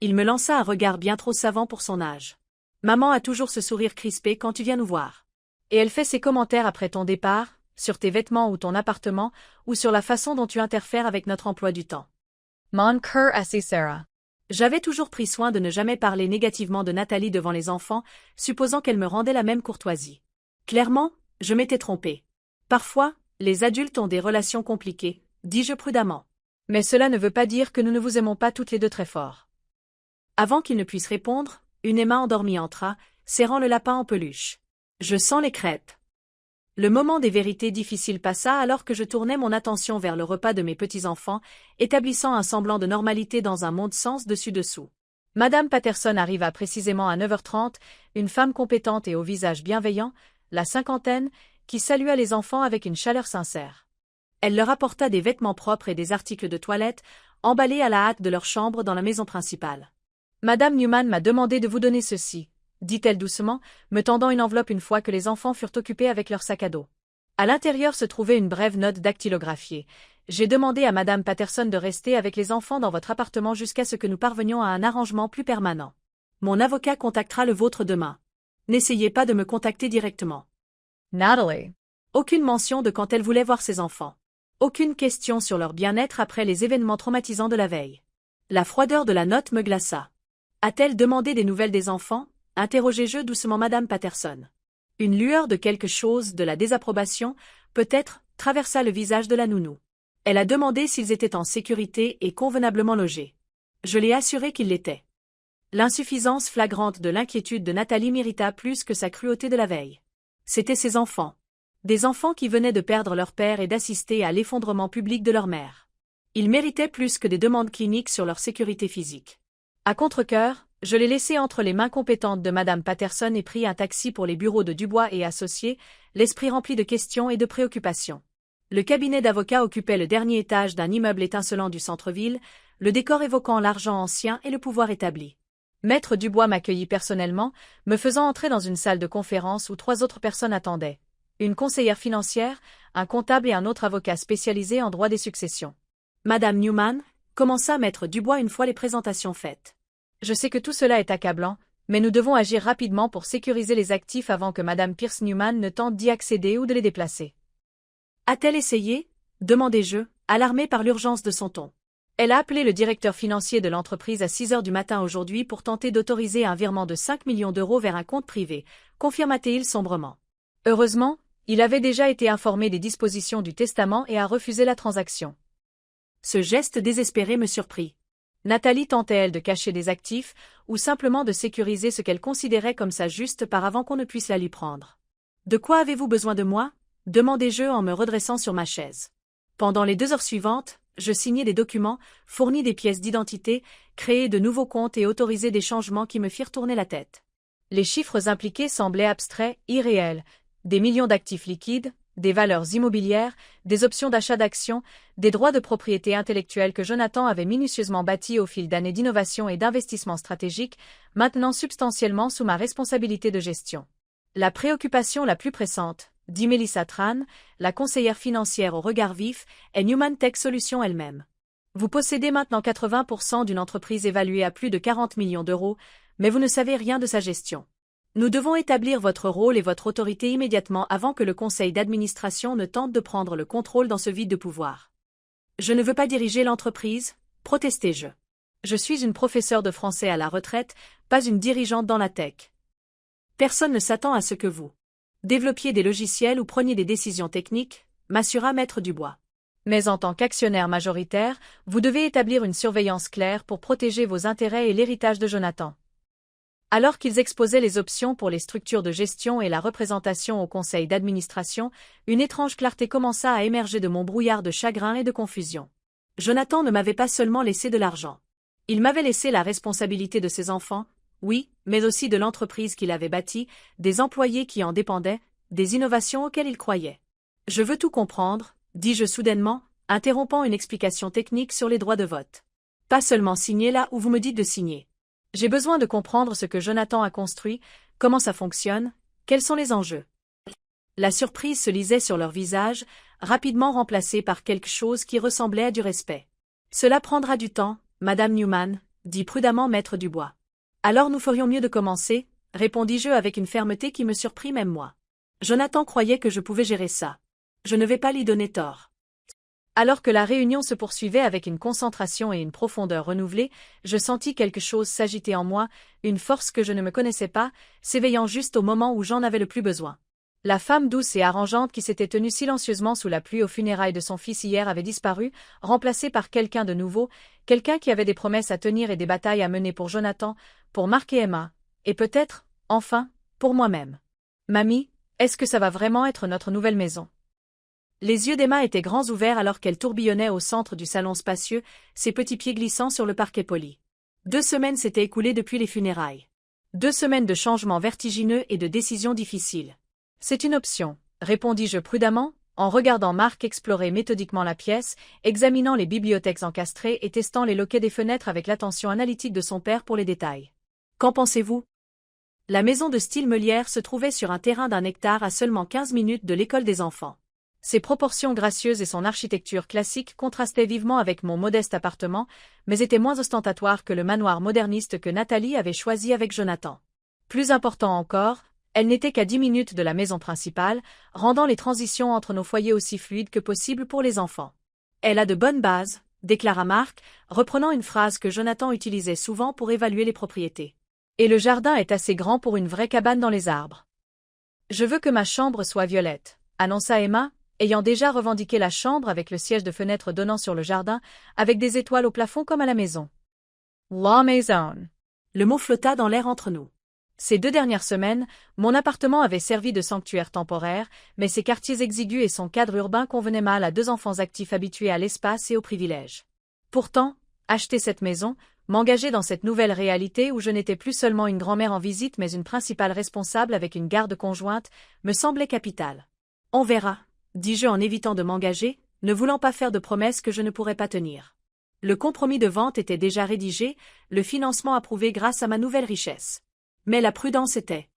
Il me lança un regard bien trop savant pour son âge. Maman a toujours ce sourire crispé quand tu viens nous voir. Et elle fait ses commentaires après ton départ, sur tes vêtements ou ton appartement, ou sur la façon dont tu interfères avec notre emploi du temps. Mon cœur assez Sarah. J'avais toujours pris soin de ne jamais parler négativement de Nathalie devant les enfants, supposant qu'elle me rendait la même courtoisie. Clairement, je m'étais trompée. Parfois, les adultes ont des relations compliquées, dis-je prudemment. Mais cela ne veut pas dire que nous ne vous aimons pas toutes les deux très fort. Avant qu'il ne puisse répondre, une Emma endormie entra, serrant le lapin en peluche. Je sens les crêpes. Le moment des vérités difficiles passa alors que je tournais mon attention vers le repas de mes petits-enfants, établissant un semblant de normalité dans un monde sens dessus-dessous. Madame Patterson arriva précisément à 9h30, une femme compétente et au visage bienveillant, la cinquantaine, qui salua les enfants avec une chaleur sincère. Elle leur apporta des vêtements propres et des articles de toilette, emballés à la hâte de leur chambre dans la maison principale. Madame Newman m'a demandé de vous donner ceci, dit-elle doucement, me tendant une enveloppe une fois que les enfants furent occupés avec leur sac à dos. À l'intérieur se trouvait une brève note dactylographiée. J'ai demandé à Madame Patterson de rester avec les enfants dans votre appartement jusqu'à ce que nous parvenions à un arrangement plus permanent. Mon avocat contactera le vôtre demain. N'essayez pas de me contacter directement. Natalie. Aucune mention de quand elle voulait voir ses enfants. Aucune question sur leur bien-être après les événements traumatisants de la veille. La froideur de la note me glaça. A-t-elle demandé des nouvelles des enfants? Interrogeai-je doucement Madame Patterson. Une lueur de quelque chose, de la désapprobation, peut-être, traversa le visage de la nounou. Elle a demandé s'ils étaient en sécurité et convenablement logés. Je l'ai assuré qu'ils l'étaient. L'insuffisance flagrante de l'inquiétude de Nathalie m'irrita plus que sa cruauté de la veille. C'étaient ses enfants. Des enfants qui venaient de perdre leur père et d'assister à l'effondrement public de leur mère. Ils méritaient plus que des demandes cliniques sur leur sécurité physique. À contre-cœur, je l'ai laissé entre les mains compétentes de Madame Patterson et pris un taxi pour les bureaux de Dubois et Associés, l'esprit rempli de questions et de préoccupations. Le cabinet d'avocats occupait le dernier étage d'un immeuble étincelant du centre-ville, le décor évoquant l'argent ancien et le pouvoir établi. Maître Dubois m'accueillit personnellement, me faisant entrer dans une salle de conférence où 3 autres personnes attendaient. Une conseillère financière, un comptable et un autre avocat spécialisé en droit des successions. Madame Newman, commença Maître Dubois une fois les présentations faites. Je sais que tout cela est accablant, mais nous devons agir rapidement pour sécuriser les actifs avant que Madame Pierce Newman ne tente d'y accéder ou de les déplacer. A-t-elle essayé? Demandai-je, alarmé par l'urgence de son ton. Elle a appelé le directeur financier de l'entreprise à 6 heures du matin aujourd'hui pour tenter d'autoriser un virement de 5 millions d'euros vers un compte privé, confirma-t-il sombrement. Heureusement, il avait déjà été informé des dispositions du testament et a refusé la transaction. Ce geste désespéré me surprit. Nathalie tentait-elle de cacher des actifs, ou simplement de sécuriser ce qu'elle considérait comme sa juste part avant qu'on ne puisse la lui prendre? De quoi avez-vous besoin de moi? Demandai-je en me redressant sur ma chaise. Pendant les 2 heures suivantes, je signai des documents, fournis des pièces d'identité, créai de nouveaux comptes et autorisai des changements qui me firent tourner la tête. Les chiffres impliqués semblaient abstraits, irréels. Des millions d'actifs liquides, des valeurs immobilières, des options d'achat d'actions, des droits de propriété intellectuelle que Jonathan avait minutieusement bâtis au fil d'années d'innovation et d'investissement stratégique, maintenant substantiellement sous ma responsabilité de gestion. La préoccupation la plus pressante, dit Mélissa Tran, la conseillère financière au regard vif, est Newman Tech Solutions elle-même. Vous possédez maintenant 80% d'une entreprise évaluée à plus de 40 millions d'euros, mais vous ne savez rien de sa gestion. Nous devons établir votre rôle et votre autorité immédiatement avant que le conseil d'administration ne tente de prendre le contrôle dans ce vide de pouvoir. Je ne veux pas diriger l'entreprise, protestai-je. Je suis une professeure de français à la retraite, pas une dirigeante dans la tech. Personne ne s'attend à ce que vous développiez des logiciels ou preniez des décisions techniques, m'assura Maître Dubois. Mais en tant qu'actionnaire majoritaire, vous devez établir une surveillance claire pour protéger vos intérêts et l'héritage de Jonathan. Alors qu'ils exposaient les options pour les structures de gestion et la représentation au conseil d'administration, une étrange clarté commença à émerger de mon brouillard de chagrin et de confusion. Jonathan ne m'avait pas seulement laissé de l'argent. Il m'avait laissé la responsabilité de ses enfants, oui, mais aussi de l'entreprise qu'il avait bâtie, des employés qui en dépendaient, des innovations auxquelles il croyait. Je veux tout comprendre, dis-je soudainement, interrompant une explication technique sur les droits de vote. Pas seulement signer là où vous me dites de signer. J'ai besoin de comprendre ce que Jonathan a construit, comment ça fonctionne, quels sont les enjeux. La surprise se lisait sur leur visage, rapidement remplacée par quelque chose qui ressemblait à du respect. Cela prendra du temps, Madame Newman, dit prudemment Maître Dubois. Alors nous ferions mieux de commencer, répondis-je avec une fermeté qui me surprit même moi. Jonathan croyait que je pouvais gérer ça. Je ne vais pas lui donner tort. Alors que la réunion se poursuivait avec une concentration et une profondeur renouvelées, je sentis quelque chose s'agiter en moi, une force que je ne me connaissais pas, s'éveillant juste au moment où j'en avais le plus besoin. La femme douce et arrangeante qui s'était tenue silencieusement sous la pluie aux funérailles de son fils hier avait disparu, remplacée par quelqu'un de nouveau, quelqu'un qui avait des promesses à tenir et des batailles à mener pour Jonathan, pour Mark et Emma, et peut-être, enfin, pour moi-même. Mamie, est-ce que ça va vraiment être notre nouvelle maison? Les yeux d'Emma étaient grands ouverts alors qu'elle tourbillonnait au centre du salon spacieux, ses petits pieds glissant sur le parquet poli. 2 semaines s'étaient écoulées depuis les funérailles. 2 semaines de changements vertigineux et de décisions difficiles. C'est une option, répondis-je prudemment, en regardant Mark explorer méthodiquement la pièce, examinant les bibliothèques encastrées et testant les loquets des fenêtres avec l'attention analytique de son père pour les détails. Qu'en pensez-vous? La maison de style Meulière se trouvait sur un terrain d'1 hectare à seulement 15 minutes de l'école des enfants. Ses proportions gracieuses et son architecture classique contrastaient vivement avec mon modeste appartement, mais étaient moins ostentatoires que le manoir moderniste que Nathalie avait choisi avec Jonathan. Plus important encore, elle n'était qu'à 10 minutes de la maison principale, rendant les transitions entre nos foyers aussi fluides que possible pour les enfants. Elle a de bonnes bases, déclara Mark, reprenant une phrase que Jonathan utilisait souvent pour évaluer les propriétés. Et le jardin est assez grand pour une vraie cabane dans les arbres. Je veux que ma chambre soit violette, annonça Emma, ayant déjà revendiqué la chambre avec le siège de fenêtre donnant sur le jardin, avec des étoiles au plafond comme à la maison. La maison. Le mot flotta dans l'air entre nous. Ces 2 dernières semaines, mon appartement avait servi de sanctuaire temporaire, mais ses quartiers exigus et son cadre urbain convenaient mal à 2 enfants actifs habitués à l'espace et aux privilèges. Pourtant, acheter cette maison, m'engager dans cette nouvelle réalité où je n'étais plus seulement une grand-mère en visite mais une principale responsable avec une garde conjointe, me semblait capital. On verra, dis-je en évitant de m'engager, ne voulant pas faire de promesses que je ne pourrais pas tenir. Le compromis de vente était déjà rédigé, le financement approuvé grâce à ma nouvelle richesse. Mais la prudence était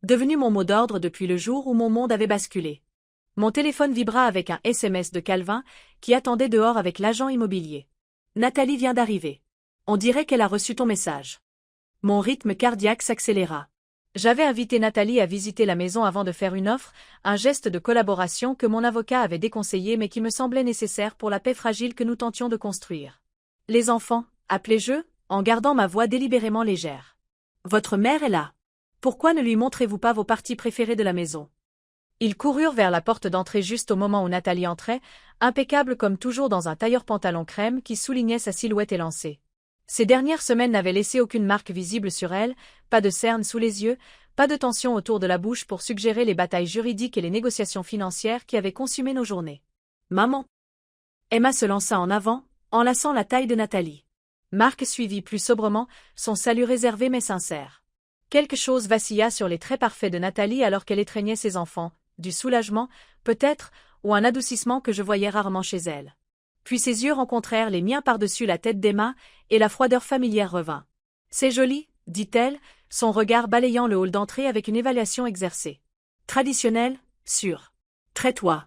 devenue mon mot d'ordre depuis le jour où mon monde avait basculé. Mon téléphone vibra avec un SMS de Calvin, qui attendait dehors avec l'agent immobilier. Nathalie vient d'arriver. On dirait qu'elle a reçu ton message. Mon rythme cardiaque s'accéléra. J'avais invité Nathalie à visiter la maison avant de faire une offre, un geste de collaboration que mon avocat avait déconseillé mais qui me semblait nécessaire pour la paix fragile que nous tentions de construire. Les enfants, appelai-je, en gardant ma voix délibérément légère. Votre mère est là. Pourquoi ne lui montrez-vous pas vos parties préférées de la maison? Ils coururent vers la porte d'entrée juste au moment où Nathalie entrait, impeccable comme toujours dans un tailleur pantalon crème qui soulignait sa silhouette élancée. Ces dernières semaines n'avaient laissé aucune marque visible sur elle, pas de cernes sous les yeux, pas de tension autour de la bouche pour suggérer les batailles juridiques et les négociations financières qui avaient consumé nos journées. Maman. Emma se lança en avant, enlaçant la taille de Nathalie. Marc suivit plus sobrement, son salut réservé mais sincère. Quelque chose vacilla sur les traits parfaits de Nathalie alors qu'elle étreignait ses enfants, du soulagement, peut-être, ou un adoucissement que je voyais rarement chez elle. Puis ses yeux rencontrèrent les miens par-dessus la tête d'Emma, et la froideur familière revint. « C'est joli, » dit-elle, son regard balayant le hall d'entrée avec une évaluation exercée. « Traditionnel, sûr. Très-toi. »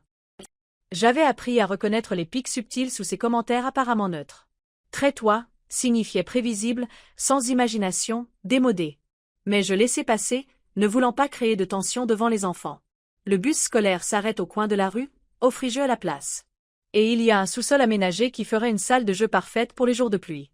J'avais appris à reconnaître les pics subtils sous ses commentaires apparemment neutres. « Très-toi » signifiait prévisible, sans imagination, démodé. Mais je laissais passer, ne voulant pas créer de tension devant les enfants. Le bus scolaire s'arrête au coin de la rue, offris-je à la place. Et il y a un sous-sol aménagé qui ferait une salle de jeu parfaite pour les jours de pluie.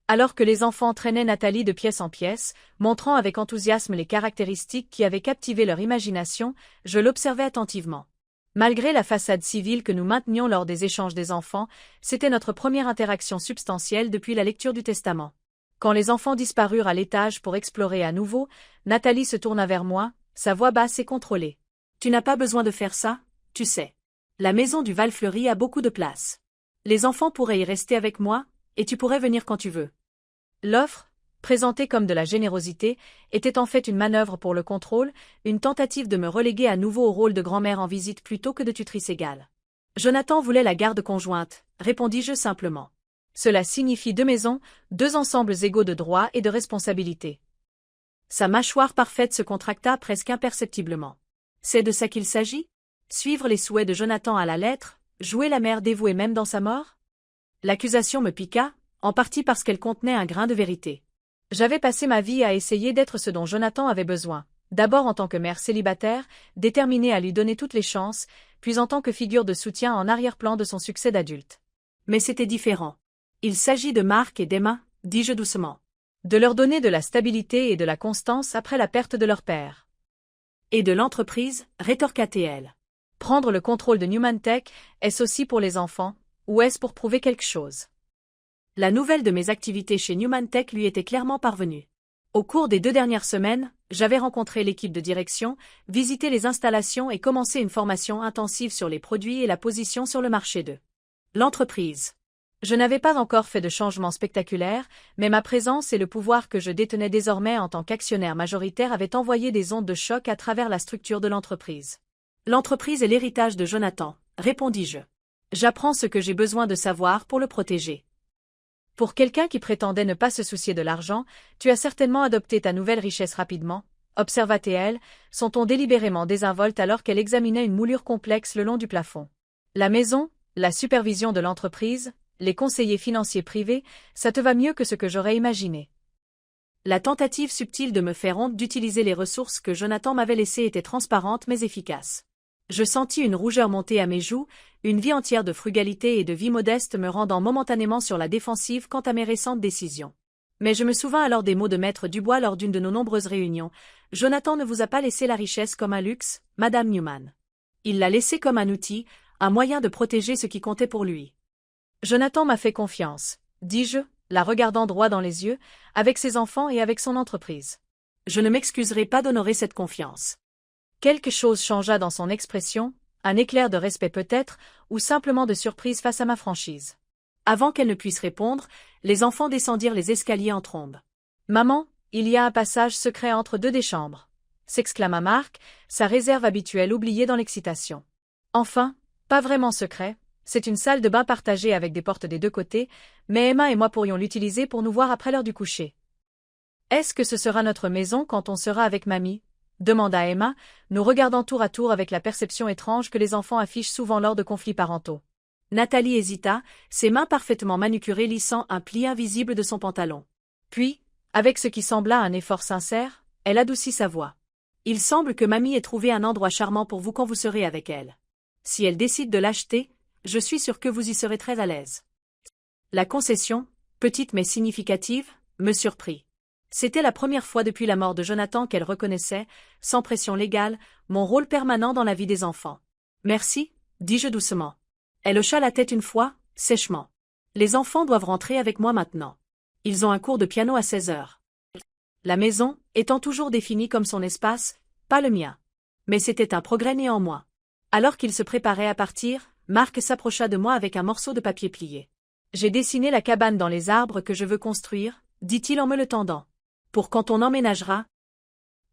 Alors que les enfants traînaient Nathalie de pièce en pièce, montrant avec enthousiasme les caractéristiques qui avaient captivé leur imagination, je l'observais attentivement. Malgré la façade civile que nous maintenions lors des échanges des enfants, c'était notre première interaction substantielle depuis la lecture du testament. Quand les enfants disparurent à l'étage pour explorer à nouveau, Nathalie se tourna vers moi, sa voix basse et contrôlée. « Tu n'as pas besoin de faire ça, tu sais. La maison du Val-Fleuri a beaucoup de place. Les enfants pourraient y rester avec moi, et tu pourrais venir quand tu veux. » L'offre, présentée comme de la générosité, était en fait une manœuvre pour le contrôle, une tentative de me reléguer à nouveau au rôle de grand-mère en visite plutôt que de tutrice égale. Jonathan voulait la garde conjointe, répondis-je simplement. Cela signifie 2 maisons, 2 ensembles égaux de droits et de responsabilités. Sa mâchoire parfaite se contracta presque imperceptiblement. C'est de ça qu'il s'agit? Suivre les souhaits de Jonathan à la lettre, jouer la mère dévouée même dans sa mort? L'accusation me piqua, en partie parce qu'elle contenait un grain de vérité. J'avais passé ma vie à essayer d'être ce dont Jonathan avait besoin, d'abord en tant que mère célibataire, déterminée à lui donner toutes les chances, puis en tant que figure de soutien en arrière-plan de son succès d'adulte. Mais c'était différent. Il s'agit de Marc et d'Emma, dis-je doucement. De leur donner de la stabilité et de la constance après la perte de leur père. Et de l'entreprise, rétorqua-t-elle. Prendre le contrôle de Newman Tech, est-ce aussi pour les enfants, ou est-ce pour prouver quelque chose? La nouvelle de mes activités chez Newman Tech lui était clairement parvenue. Au cours des 2 dernières semaines, j'avais rencontré l'équipe de direction, visité les installations et commencé une formation intensive sur les produits et la position sur le marché de l'entreprise. Je n'avais pas encore fait de changements spectaculaires, mais ma présence et le pouvoir que je détenais désormais en tant qu'actionnaire majoritaire avaient envoyé des ondes de choc à travers la structure de l'entreprise. L'entreprise est l'héritage de Jonathan, répondis-je. J'apprends ce que j'ai besoin de savoir pour le protéger. Pour quelqu'un qui prétendait ne pas se soucier de l'argent, tu as certainement adopté ta nouvelle richesse rapidement, observa-t-elle, son ton délibérément désinvolte alors qu'elle examinait une moulure complexe le long du plafond. La maison, la supervision de l'entreprise, les conseillers financiers privés, ça te va mieux que ce que j'aurais imaginé. La tentative subtile de me faire honte d'utiliser les ressources que Jonathan m'avait laissées était transparente mais efficace. Je sentis une rougeur monter à mes joues, une vie entière de frugalité et de vie modeste me rendant momentanément sur la défensive quant à mes récentes décisions. Mais je me souvins alors des mots de Maître Dubois lors d'une de nos nombreuses réunions. Jonathan ne vous a pas laissé la richesse comme un luxe, Madame Newman. Il l'a laissé comme un outil, un moyen de protéger ce qui comptait pour lui. Jonathan m'a fait confiance, dis-je, la regardant droit dans les yeux, avec ses enfants et avec son entreprise. Je ne m'excuserai pas d'honorer cette confiance. Quelque chose changea dans son expression, un éclair de respect peut-être, ou simplement de surprise face à ma franchise. Avant qu'elle ne puisse répondre, les enfants descendirent les escaliers en trombe. « Maman, il y a un passage secret entre 2 des chambres !» s'exclama Marc, sa réserve habituelle oubliée dans l'excitation. Enfin, pas vraiment secret, C'est une salle de bain partagée avec des portes des deux côtés, mais Emma et moi pourrions l'utiliser pour nous voir après l'heure du coucher. Est-ce que ce sera notre maison quand on sera avec mamie? Demanda Emma, nous regardant tour à tour avec la perception étrange que les enfants affichent souvent lors de conflits parentaux. Nathalie hésita, ses mains parfaitement manucurées lissant un pli invisible de son pantalon. Puis, avec ce qui sembla un effort sincère, elle adoucit sa voix. Il semble que mamie ait trouvé un endroit charmant pour vous quand vous serez avec elle. Si elle décide de l'acheter, je suis sûre que vous y serez très à l'aise. La concession, petite mais significative, me surprit. C'était la première fois depuis la mort de Jonathan qu'elle reconnaissait, sans pression légale, mon rôle permanent dans la vie des enfants. Merci, dis-je doucement. Elle hocha la tête une fois, sèchement. Les enfants doivent rentrer avec moi maintenant. Ils ont un cours de piano à 16 heures. La maison, étant toujours définie comme son espace, pas le mien. Mais c'était un progrès néanmoins. Alors qu'il se préparait à partir, Marc s'approcha de moi avec un morceau de papier plié. J'ai dessiné la cabane dans les arbres que je veux construire, dit-il en me le tendant. Pour quand on emménagera.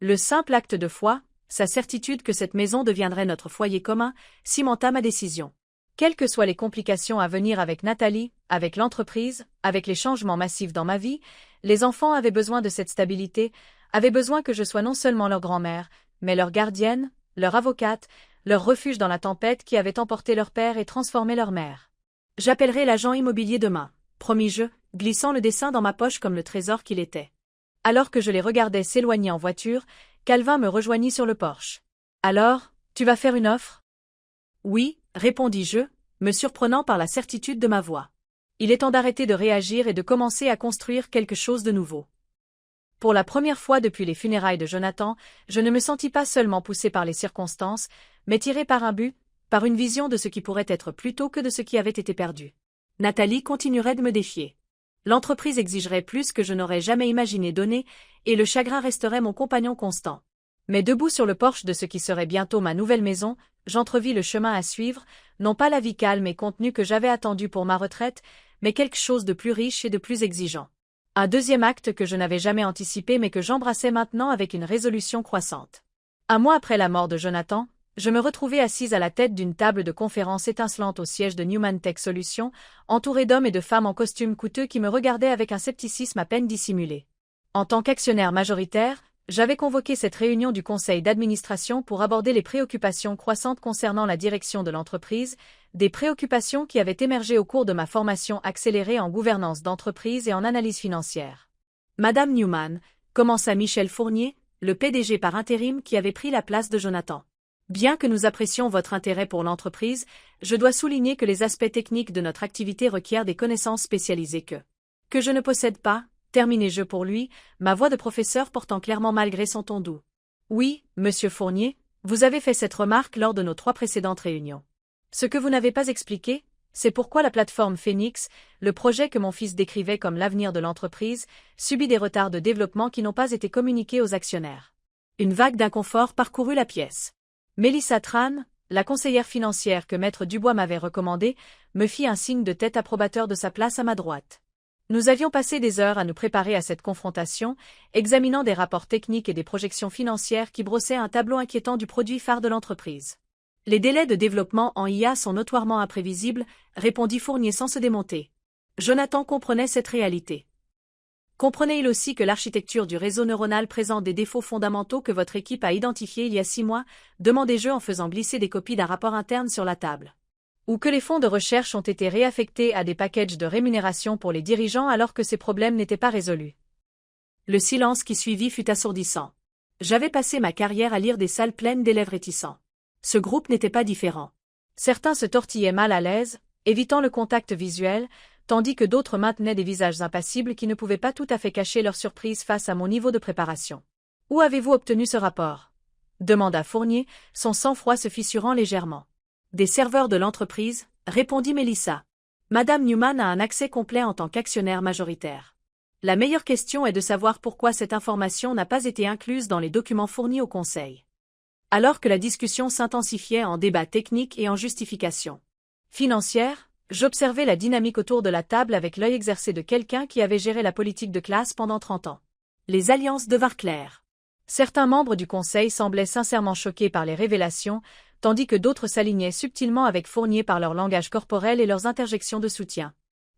Le simple acte de foi, sa certitude que cette maison deviendrait notre foyer commun, cimenta ma décision. Quelles que soient les complications à venir avec Nathalie, avec l'entreprise, avec les changements massifs dans ma vie, les enfants avaient besoin de cette stabilité, avaient besoin que je sois non seulement leur grand-mère, mais leur gardienne, leur avocate, leur refuge dans la tempête qui avait emporté leur père et transformé leur mère. J'appellerai l'agent immobilier demain, promis-je, glissant le dessin dans ma poche comme le trésor qu'il était. Alors que je les regardais s'éloigner en voiture, Calvin me rejoignit sur le porche. Alors, tu vas faire une offre? Oui, répondis-je, me surprenant par la certitude de ma voix. Il est temps d'arrêter de réagir et de commencer à construire quelque chose de nouveau. Pour la première fois depuis les funérailles de Jonathan, je ne me sentis pas seulement poussé par les circonstances, mais tiré par un but, par une vision de ce qui pourrait être plutôt que de ce qui avait été perdu. Nathalie continuerait de me défier. L'entreprise exigerait plus que je n'aurais jamais imaginé donner, et le chagrin resterait mon compagnon constant. Mais debout sur le porche de ce qui serait bientôt ma nouvelle maison, j'entrevis le chemin à suivre, non pas la vie calme et contenue que j'avais attendue pour ma retraite, mais quelque chose de plus riche et de plus exigeant. Un deuxième acte que je n'avais jamais anticipé mais que j'embrassais maintenant avec une résolution croissante. Un mois après la mort de Jonathan, je me retrouvais assise à la tête d'une table de conférence étincelante au siège de Newman Tech Solutions, entourée d'hommes et de femmes en costumes coûteux qui me regardaient avec un scepticisme à peine dissimulé. En tant qu'actionnaire majoritaire, j'avais convoqué cette réunion du conseil d'administration pour aborder les préoccupations croissantes concernant la direction de l'entreprise, des préoccupations qui avaient émergé au cours de ma formation accélérée en gouvernance d'entreprise et en analyse financière. Madame Newman, commença Michel Fournier, le PDG par intérim qui avait pris la place de Jonathan. Bien que nous apprécions votre intérêt pour l'entreprise, je dois souligner que les aspects techniques de notre activité requièrent des connaissances spécialisées que je ne possède pas, terminai-je pour lui, ma voix de professeur portant clairement malgré son ton doux. Oui, monsieur Fournier, vous avez fait cette remarque lors de nos 3 précédentes réunions. Ce que vous n'avez pas expliqué, c'est pourquoi la plateforme Phoenix, le projet que mon fils décrivait comme l'avenir de l'entreprise, subit des retards de développement qui n'ont pas été communiqués aux actionnaires. Une vague d'inconfort parcourut la pièce. Mélissa Tran, la conseillère financière que Maître Dubois m'avait recommandée, me fit un signe de tête approbateur de sa place à ma droite. Nous avions passé des heures à nous préparer à cette confrontation, examinant des rapports techniques et des projections financières qui brossaient un tableau inquiétant du produit phare de l'entreprise. Les délais de développement en IA sont notoirement imprévisibles, répondit Fournier sans se démonter. Jonathan comprenait cette réalité. Comprenait-il aussi que l'architecture du réseau neuronal présente des défauts fondamentaux que votre équipe a identifiés il y a 6 mois, demandai-je en faisant glisser des copies d'un rapport interne sur la table. Ou que les fonds de recherche ont été réaffectés à des packages de rémunération pour les dirigeants alors que ces problèmes n'étaient pas résolus. Le silence qui suivit fut assourdissant. J'avais passé ma carrière à lire des salles pleines d'élèves réticents. Ce groupe n'était pas différent. Certains se tortillaient mal à l'aise, évitant le contact visuel, tandis que d'autres maintenaient des visages impassibles qui ne pouvaient pas tout à fait cacher leur surprise face à mon niveau de préparation. « Où avez-vous obtenu ce rapport ?» demanda Fournier, son sang-froid se fissurant légèrement. « Des serveurs de l'entreprise, » répondit Mélissa. « Madame Newman a un accès complet en tant qu'actionnaire majoritaire. La meilleure question est de savoir pourquoi cette information n'a pas été incluse dans les documents fournis au Conseil. » Alors que la discussion s'intensifiait en débat technique et en justification financière, j'observais la dynamique autour de la table avec l'œil exercé de quelqu'un qui avait géré la politique de classe pendant 30 ans. Les alliances devinrent claires. Certains membres du Conseil semblaient sincèrement choqués par les révélations, tandis que d'autres s'alignaient subtilement avec Fournier par leur langage corporel et leurs interjections de soutien.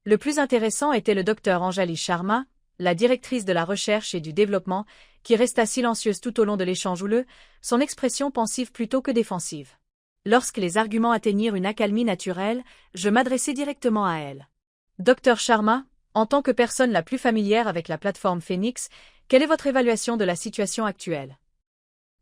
Le plus intéressant était le docteur Anjali Sharma, la directrice de la recherche et du développement, qui resta silencieuse tout au long de l'échange houleux, son expression pensive plutôt que défensive. Lorsque les arguments atteignirent une accalmie naturelle, je m'adressai directement à elle. Docteur Sharma, en tant que personne la plus familière avec la plateforme Phoenix, quelle est votre évaluation de la situation actuelle?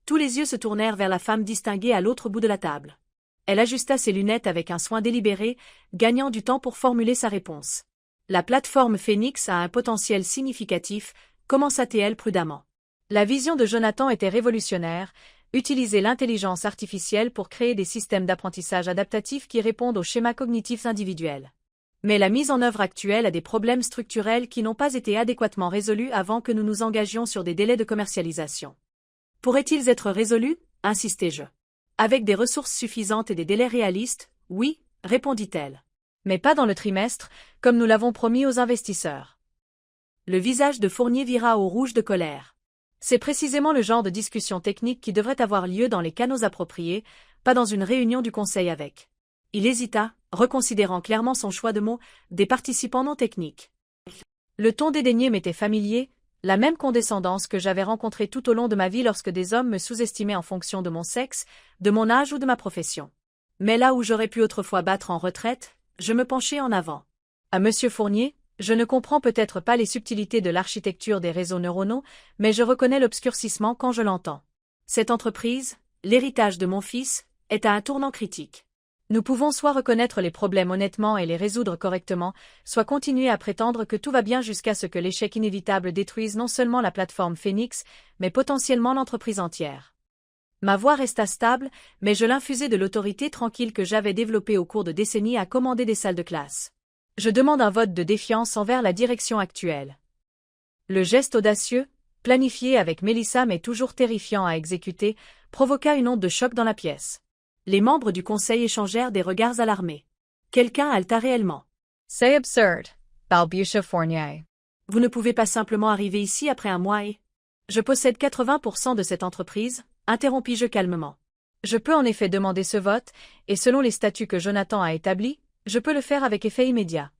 Tous les yeux se tournèrent vers la femme distinguée à l'autre bout de la table. Elle ajusta ses lunettes avec un soin délibéré, gagnant du temps pour formuler sa réponse. La plateforme Phoenix a un potentiel significatif, commença-t-elle prudemment. La vision de Jonathan était révolutionnaire, utiliser l'intelligence artificielle pour créer des systèmes d'apprentissage adaptatifs qui répondent aux schémas cognitifs individuels. Mais la mise en œuvre actuelle a des problèmes structurels qui n'ont pas été adéquatement résolus avant que nous nous engagions sur des délais de commercialisation. Pourraient-ils être résolus? Insistai-je. Avec des ressources suffisantes et des délais réalistes, oui, répondit-elle. Mais pas dans le trimestre, comme nous l'avons promis aux investisseurs. Le visage de Fournier vira au rouge de colère. C'est précisément le genre de discussion technique qui devrait avoir lieu dans les canaux appropriés, pas dans une réunion du conseil avec. Il hésita, reconsidérant clairement son choix de mots, des participants non techniques. Le ton dédaigné m'était familier, la même condescendance que j'avais rencontrée tout au long de ma vie lorsque des hommes me sous-estimaient en fonction de mon sexe, de mon âge ou de ma profession. Mais là où j'aurais pu autrefois battre en retraite, je me penchai en avant. À Monsieur Fournier, je ne comprends peut-être pas les subtilités de l'architecture des réseaux neuronaux, mais je reconnais l'obscurcissement quand je l'entends. Cette entreprise, l'héritage de mon fils, est à un tournant critique. Nous pouvons soit reconnaître les problèmes honnêtement et les résoudre correctement, soit continuer à prétendre que tout va bien jusqu'à ce que l'échec inévitable détruise non seulement la plateforme Phoenix, mais potentiellement l'entreprise entière. Ma voix resta stable, mais je l'infusai de l'autorité tranquille que j'avais développée au cours de décennies à commander des salles de classe. Je demande un vote de défiance envers la direction actuelle. Le geste audacieux, planifié avec Mélissa mais toujours terrifiant à exécuter, provoqua une onde de choc dans la pièce. Les membres du conseil échangèrent des regards alarmés. Quelqu'un halta réellement. C'est absurde, balbutia Fournier. Vous ne pouvez pas simplement arriver ici après un mois et... Je possède 80% de cette entreprise, interrompis-je calmement. Je peux en effet demander ce vote, et selon les statuts que Jonathan a établis, je peux le faire avec effet immédiat.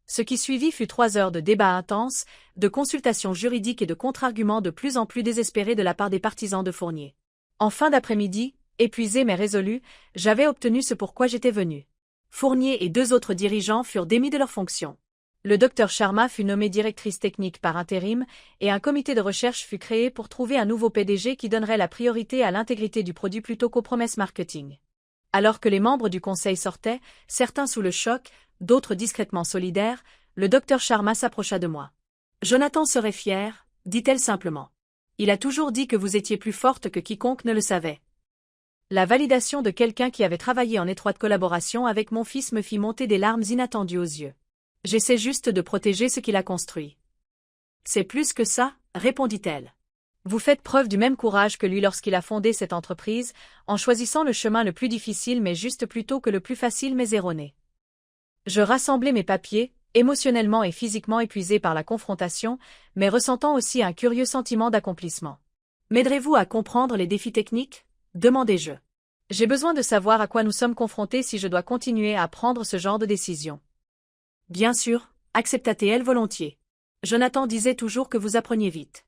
Ce qui suivit fut 3 heures de débats intenses, de consultations juridiques et de contre-arguments de plus en plus désespérés de la part des partisans de Fournier. En fin d'après-midi, épuisé mais résolu, j'avais obtenu ce pourquoi j'étais venu. Fournier et 2 autres dirigeants furent démis de leurs fonctions. Le docteur Sharma fut nommée directrice technique par intérim, et un comité de recherche fut créé pour trouver un nouveau PDG qui donnerait la priorité à l'intégrité du produit plutôt qu'aux promesses marketing. Alors que les membres du conseil sortaient, certains sous le choc, d'autres discrètement solidaires, le docteur Sharma s'approcha de moi. Jonathan serait fier, dit-elle simplement. Il a toujours dit que vous étiez plus forte que quiconque ne le savait. La validation de quelqu'un qui avait travaillé en étroite collaboration avec mon fils me fit monter des larmes inattendues aux yeux. J'essaie juste de protéger ce qu'il a construit. C'est plus que ça, répondit-elle. Vous faites preuve du même courage que lui lorsqu'il a fondé cette entreprise, en choisissant le chemin le plus difficile mais juste plutôt que le plus facile mais erroné. Je rassemblai mes papiers, émotionnellement et physiquement épuisé par la confrontation, mais ressentant aussi un curieux sentiment d'accomplissement. M'aiderez-vous à comprendre les défis techniques? Demandai-je. J'ai besoin de savoir à quoi nous sommes confrontés si je dois continuer à prendre ce genre de décision. Bien sûr, accepta-t-elle volontiers. Jonathan disait toujours que vous appreniez vite.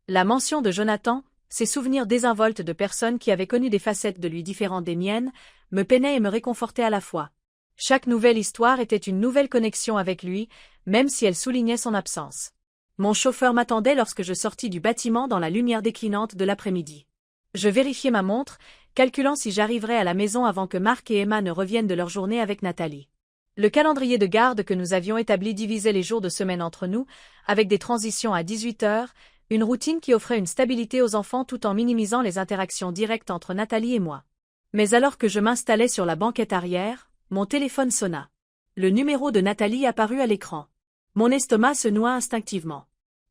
La mention de Jonathan, ses souvenirs désinvoltes de personnes qui avaient connu des facettes de lui différentes des miennes, me peinaient et me réconfortaient à la fois. Chaque nouvelle histoire était une nouvelle connexion avec lui, même si elle soulignait son absence. Mon chauffeur m'attendait lorsque je sortis du bâtiment dans la lumière déclinante de l'après-midi. Je vérifiai ma montre, calculant si j'arriverais à la maison avant que Marc et Emma ne reviennent de leur journée avec Nathalie. Le calendrier de garde que nous avions établi divisait les jours de semaine entre nous, avec des transitions à 18 heures, une routine qui offrait une stabilité aux enfants tout en minimisant les interactions directes entre Nathalie et moi. Mais alors que je m'installais sur la banquette arrière, mon téléphone sonna. Le numéro de Nathalie apparut à l'écran. Mon estomac se noua instinctivement.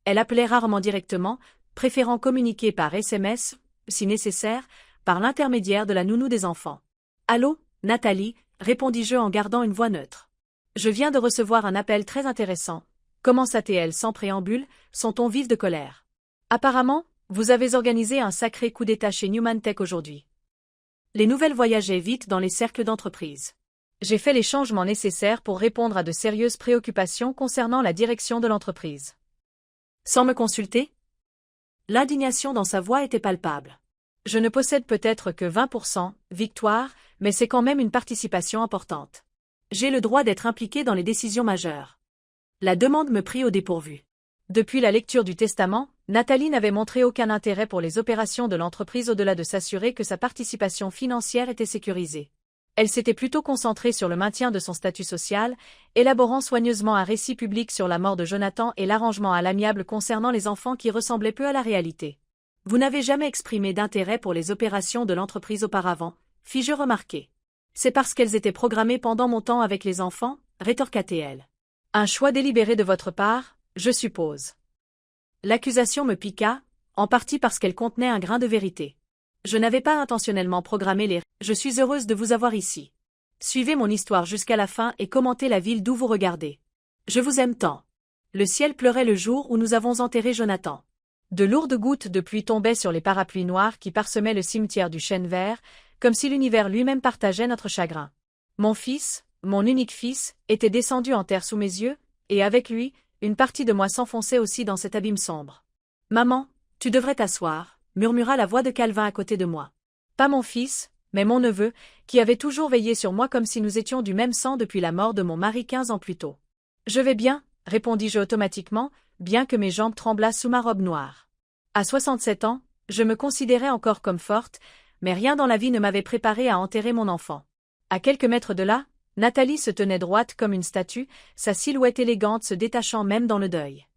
Elle appelait rarement directement, préférant communiquer par SMS, si nécessaire, par l'intermédiaire de la nounou des enfants. « Allô, Nathalie ?» répondis-je en gardant une voix neutre. « Je viens de recevoir un appel très intéressant. » Commença-t-elle sans préambule, son ton vif de colère. « Apparemment, vous avez organisé un sacré coup d'état chez Newman Tech aujourd'hui. » Les nouvelles voyageaient vite dans les cercles d'entreprise. J'ai fait les changements nécessaires pour répondre à de sérieuses préoccupations concernant la direction de l'entreprise. Sans me consulter? L'indignation dans sa voix était palpable. Je ne possède peut-être que 20%, Victoire, mais c'est quand même une participation importante. J'ai le droit d'être impliqué dans les décisions majeures. La demande me prit au dépourvu. Depuis la lecture du testament, Nathalie n'avait montré aucun intérêt pour les opérations de l'entreprise au-delà de s'assurer que sa participation financière était sécurisée. Elle s'était plutôt concentrée sur le maintien de son statut social, élaborant soigneusement un récit public sur la mort de Jonathan et l'arrangement à l'amiable concernant les enfants qui ressemblaient peu à la réalité. Vous n'avez jamais exprimé d'intérêt pour les opérations de l'entreprise auparavant, fis-je remarquer. C'est parce qu'elles étaient programmées pendant mon temps avec les enfants, rétorqua-t-elle. Un choix délibéré de votre part, je suppose. L'accusation me piqua, en partie parce qu'elle contenait un grain de vérité. Je n'avais pas intentionnellement programmé les... Je suis heureuse de vous avoir ici. Suivez mon histoire jusqu'à la fin et commentez la ville d'où vous regardez. Je vous aime tant. Le ciel pleurait le jour où nous avons enterré Jonathan. De lourdes gouttes de pluie tombaient sur les parapluies noirs qui parsemaient le cimetière du Chêne Vert, comme si l'univers lui-même partageait notre chagrin. Mon fils, mon unique fils, était descendu en terre sous mes yeux, et avec lui, une partie de moi s'enfonçait aussi dans cet abîme sombre. « Maman, tu devrais t'asseoir » murmura la voix de Calvin à côté de moi. Pas mon fils, mais mon neveu, qui avait toujours veillé sur moi comme si nous étions du même sang depuis la mort de mon mari 15 ans plus tôt. Je vais bien, répondis-je automatiquement, bien que mes jambes tremblassent sous ma robe noire. À 67 ans, je me considérais encore comme forte, mais rien dans la vie ne m'avait préparée à enterrer mon enfant. À quelques mètres de là, Nathalie se tenait droite comme une statue, sa silhouette élégante se détachant même dans le deuil.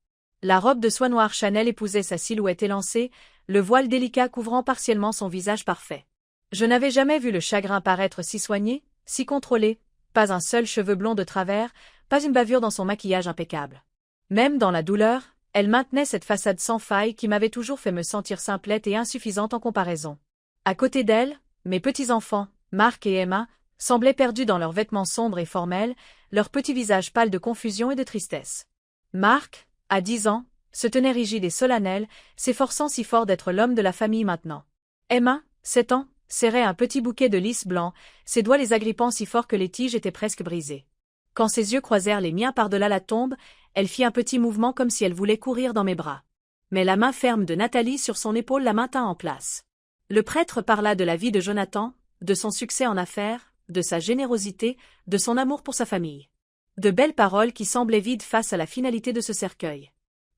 La robe de soie noire Chanel épousait sa silhouette élancée, le voile délicat couvrant partiellement son visage parfait. Je n'avais jamais vu le chagrin paraître si soigné, si contrôlé, pas un seul cheveu blond de travers, pas une bavure dans son maquillage impeccable. Même dans la douleur, elle maintenait cette façade sans faille qui m'avait toujours fait me sentir simplette et insuffisante en comparaison. À côté d'elle, mes petits-enfants, Marc et Emma, semblaient perdus dans leurs vêtements sombres et formels, leurs petits visages pâles de confusion et de tristesse. Marc, à 10 ans, se tenait rigide et solennel, s'efforçant si fort d'être l'homme de la famille maintenant. Emma, 7 ans, serrait un petit bouquet de lys blanc, ses doigts les agrippant si fort que les tiges étaient presque brisées. Quand ses yeux croisèrent les miens par-delà la tombe, elle fit un petit mouvement comme si elle voulait courir dans mes bras. Mais la main ferme de Nathalie sur son épaule la maintint en place. Le prêtre parla de la vie de Jonathan, de son succès en affaires, de sa générosité, de son amour pour sa famille. De belles paroles qui semblaient vides face à la finalité de ce cercueil.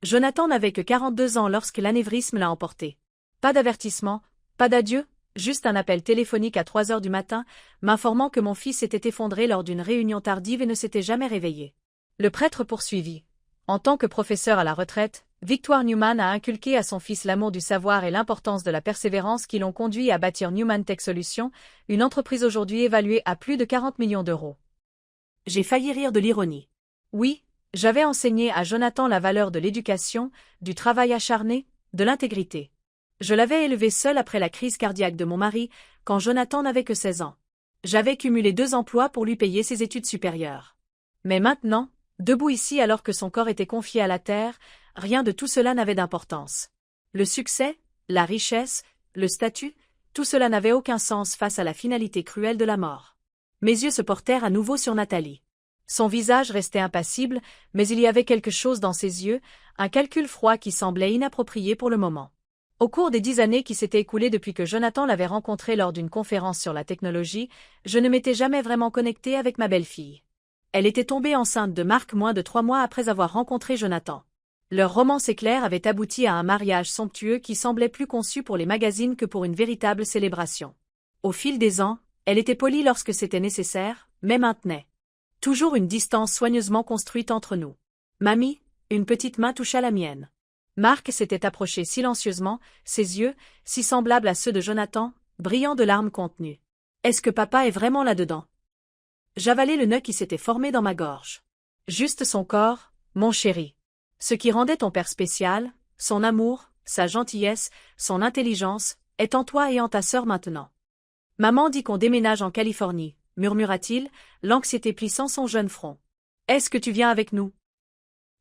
Jonathan n'avait que 42 ans lorsque l'anévrisme l'a emporté. Pas d'avertissement, pas d'adieu, juste un appel téléphonique à 3 heures du matin, m'informant que mon fils s'était effondré lors d'une réunion tardive et ne s'était jamais réveillé. Le prêtre poursuivit. En tant que professeur à la retraite, Victoire Newman a inculqué à son fils l'amour du savoir et l'importance de la persévérance qui l'ont conduit à bâtir Newman Tech Solutions, une entreprise aujourd'hui évaluée à plus de 40 millions d'euros. J'ai failli rire de l'ironie. Oui, j'avais enseigné à Jonathan la valeur de l'éducation, du travail acharné, de l'intégrité. Je l'avais élevé seul après la crise cardiaque de mon mari, quand Jonathan n'avait que 16 ans. J'avais cumulé 2 emplois pour lui payer ses études supérieures. Mais maintenant, debout ici alors que son corps était confié à la terre, rien de tout cela n'avait d'importance. Le succès, la richesse, le statut, tout cela n'avait aucun sens face à la finalité cruelle de la mort. Mes yeux se portèrent à nouveau sur Nathalie. Son visage restait impassible, mais il y avait quelque chose dans ses yeux, un calcul froid qui semblait inapproprié pour le moment. Au cours des 10 années qui s'étaient écoulées depuis que Jonathan l'avait rencontré lors d'une conférence sur la technologie, je ne m'étais jamais vraiment connectée avec ma belle-fille. Elle était tombée enceinte de Marc moins de 3 mois après avoir rencontré Jonathan. Leur romance éclair avait abouti à un mariage somptueux qui semblait plus conçu pour les magazines que pour une véritable célébration. Au fil des ans, elle était polie lorsque c'était nécessaire, mais maintenait toujours une distance soigneusement construite entre nous. Mamie, une petite main toucha la mienne. Marc s'était approché silencieusement, ses yeux, si semblables à ceux de Jonathan, brillants de larmes contenues. Est-ce que papa est vraiment là-dedans? J'avalai le nœud qui s'était formé dans ma gorge. Juste son corps, mon chéri. Ce qui rendait ton père spécial, son amour, sa gentillesse, son intelligence, est en toi et en ta sœur maintenant. Maman dit qu'on déménage en Californie, murmura-t-il, l'anxiété plissant son jeune front. Est-ce que tu viens avec nous?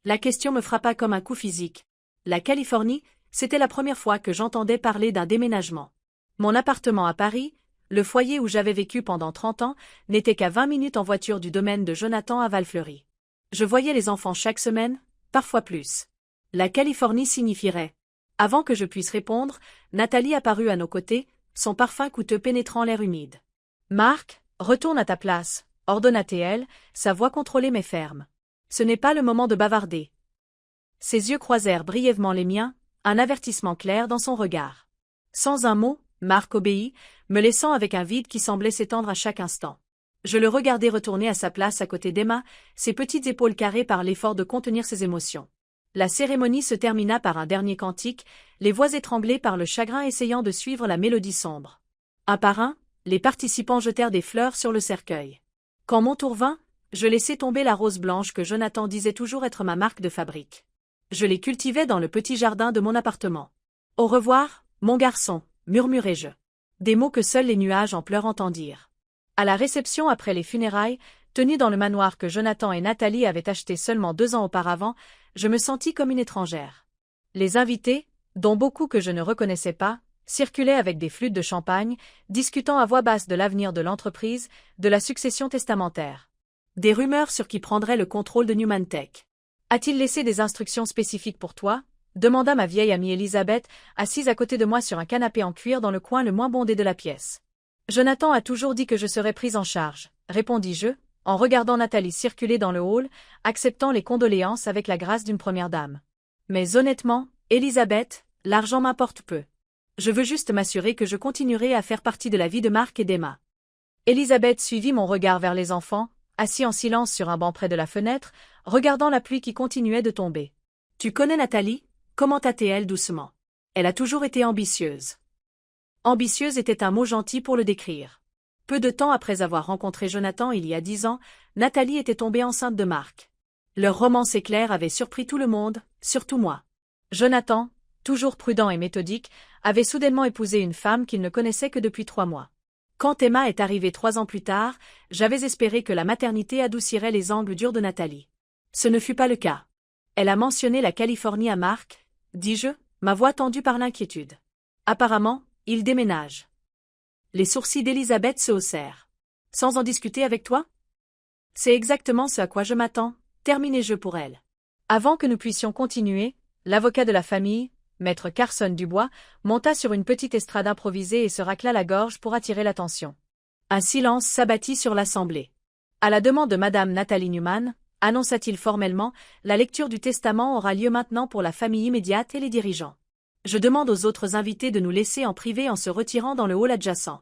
La question me frappa comme un coup physique. La Californie, c'était la première fois que j'entendais parler d'un déménagement. Mon appartement à Paris, Le foyer où j'avais vécu pendant 30 ans n'était qu'à 20 minutes en voiture du domaine de Jonathan à Val-Fleury. Je voyais les enfants chaque semaine, parfois plus. La Californie signifierait. Avant que je puisse répondre, Nathalie apparut à nos côtés, son parfum coûteux pénétrant l'air humide. Marc, retourne à ta place, ordonna-t-elle, sa voix contrôlée mais ferme. Ce n'est pas le moment de bavarder. Ses yeux croisèrent brièvement les miens, un avertissement clair dans son regard. Sans un mot, Marc obéit, me laissant avec un vide qui semblait s'étendre à chaque instant. Je le regardai retourner à sa place à côté d'Emma, ses petites épaules carrées par l'effort de contenir ses émotions. La cérémonie se termina par un dernier cantique, les voix étranglées par le chagrin essayant de suivre la mélodie sombre. Un par un, les participants jetèrent des fleurs sur le cercueil. Quand mon tour vint, je laissai tomber la rose blanche que Jonathan disait toujours être ma marque de fabrique. Je les cultivais dans le petit jardin de mon appartement. « Au revoir, mon garçon », murmurai-je. Des mots que seuls les nuages en pleurs entendirent. À la réception après les funérailles, tenue dans le manoir que Jonathan et Nathalie avaient acheté seulement 2 ans auparavant, je me sentis comme une étrangère. Les invités, dont beaucoup que je ne reconnaissais pas, circulaient avec des flûtes de champagne, discutant à voix basse de l'avenir de l'entreprise, de la succession testamentaire. Des rumeurs sur qui prendrait le contrôle de Newman Tech. A-t-il laissé des instructions spécifiques pour toi ? Demanda ma vieille amie Elisabeth, assise à côté de moi sur un canapé en cuir dans le coin le moins bondé de la pièce. Jonathan a toujours dit que je serais prise en charge, répondis-je, en regardant Nathalie circuler dans le hall, acceptant les condoléances avec la grâce d'une première dame. Mais honnêtement, Elisabeth, l'argent m'importe peu. Je veux juste m'assurer que je continuerai à faire partie de la vie de Marc et d'Emma. Elisabeth suivit mon regard vers les enfants, assis en silence sur un banc près de la fenêtre, regardant la pluie qui continuait de tomber. « Tu connais Nathalie » commenta-t-elle doucement. « Elle a toujours été ambitieuse. » Ambitieuse était un mot gentil pour le décrire. Peu de temps après avoir rencontré Jonathan il y a 10 ans, Nathalie était tombée enceinte de Marc. Leur romance éclair avait surpris tout le monde, surtout moi. Jonathan, toujours prudent et méthodique, avait soudainement épousé une femme qu'il ne connaissait que depuis 3 mois. Quand Emma est arrivée 3 ans plus tard, j'avais espéré que la maternité adoucirait les angles durs de Nathalie. Ce ne fut pas le cas. Elle a mentionné la Californie à Marc, dis-je, ma voix tendue par l'inquiétude. Apparemment, il déménage. Les sourcils d'Elisabeth se haussèrent. Sans en discuter avec toi ? C'est exactement ce à quoi je m'attends, terminai-je pour elle. Avant que nous puissions continuer, l'avocat de la famille, maître Carson Dubois, monta sur une petite estrade improvisée et se racla la gorge pour attirer l'attention. Un silence s'abattit sur l'assemblée. À la demande de madame Nathalie Newman, annonça-t-il formellement, la lecture du testament aura lieu maintenant pour la famille immédiate et les dirigeants. Je demande aux autres invités de nous laisser en privé en se retirant dans le hall adjacent.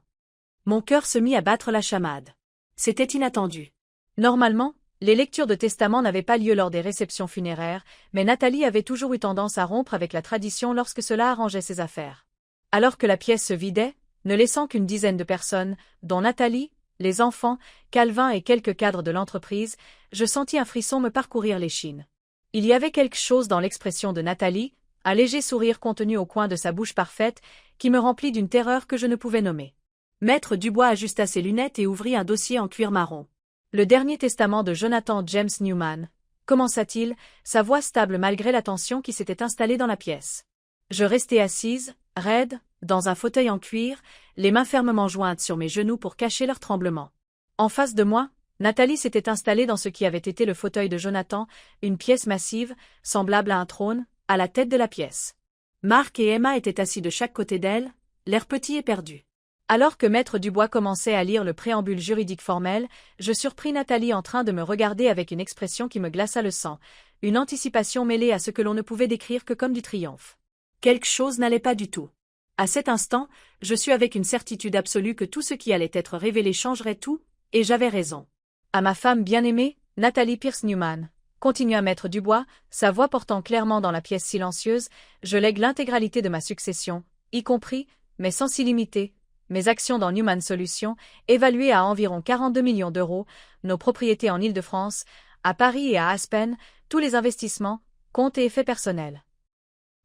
Mon cœur se mit à battre la chamade. C'était inattendu. Normalement, les lectures de testament n'avaient pas lieu lors des réceptions funéraires, mais Nathalie avait toujours eu tendance à rompre avec la tradition lorsque cela arrangeait ses affaires. Alors que la pièce se vidait, ne laissant qu'une dizaine de personnes, dont Nathalie, les enfants, Calvin et quelques cadres de l'entreprise, je sentis un frisson me parcourir l'échine. Il y avait quelque chose dans l'expression de Nathalie, un léger sourire contenu au coin de sa bouche parfaite, qui me remplit d'une terreur que je ne pouvais nommer. Maître Dubois ajusta ses lunettes et ouvrit un dossier en cuir marron. Le dernier testament de Jonathan James Newman, commença-t-il, sa voix stable malgré la tension qui s'était installée dans la pièce. Je restai assise, raide, dans un fauteuil en cuir, les mains fermement jointes sur mes genoux pour cacher leur tremblement. En face de moi, Nathalie s'était installée dans ce qui avait été le fauteuil de Jonathan, une pièce massive, semblable à un trône, à la tête de la pièce. Marc et Emma étaient assis de chaque côté d'elle, l'air petit et perdu. Alors que maître Dubois commençait à lire le préambule juridique formel, je surpris Nathalie en train de me regarder avec une expression qui me glaça le sang, une anticipation mêlée à ce que l'on ne pouvait décrire que comme du triomphe. Quelque chose n'allait pas du tout. À cet instant, je sus avec une certitude absolue que tout ce qui allait être révélé changerait tout, et j'avais raison. À ma femme bien-aimée, Nathalie Pierce Newman, continua maître Dubois, sa voix portant clairement dans la pièce silencieuse, je lègue l'intégralité de ma succession, y compris, mais sans s'y limiter, mes actions dans Newman Solutions, évaluées à environ 42 millions d'euros, nos propriétés en Île-de-France, à Paris et à Aspen, tous les investissements, comptes et effets personnels.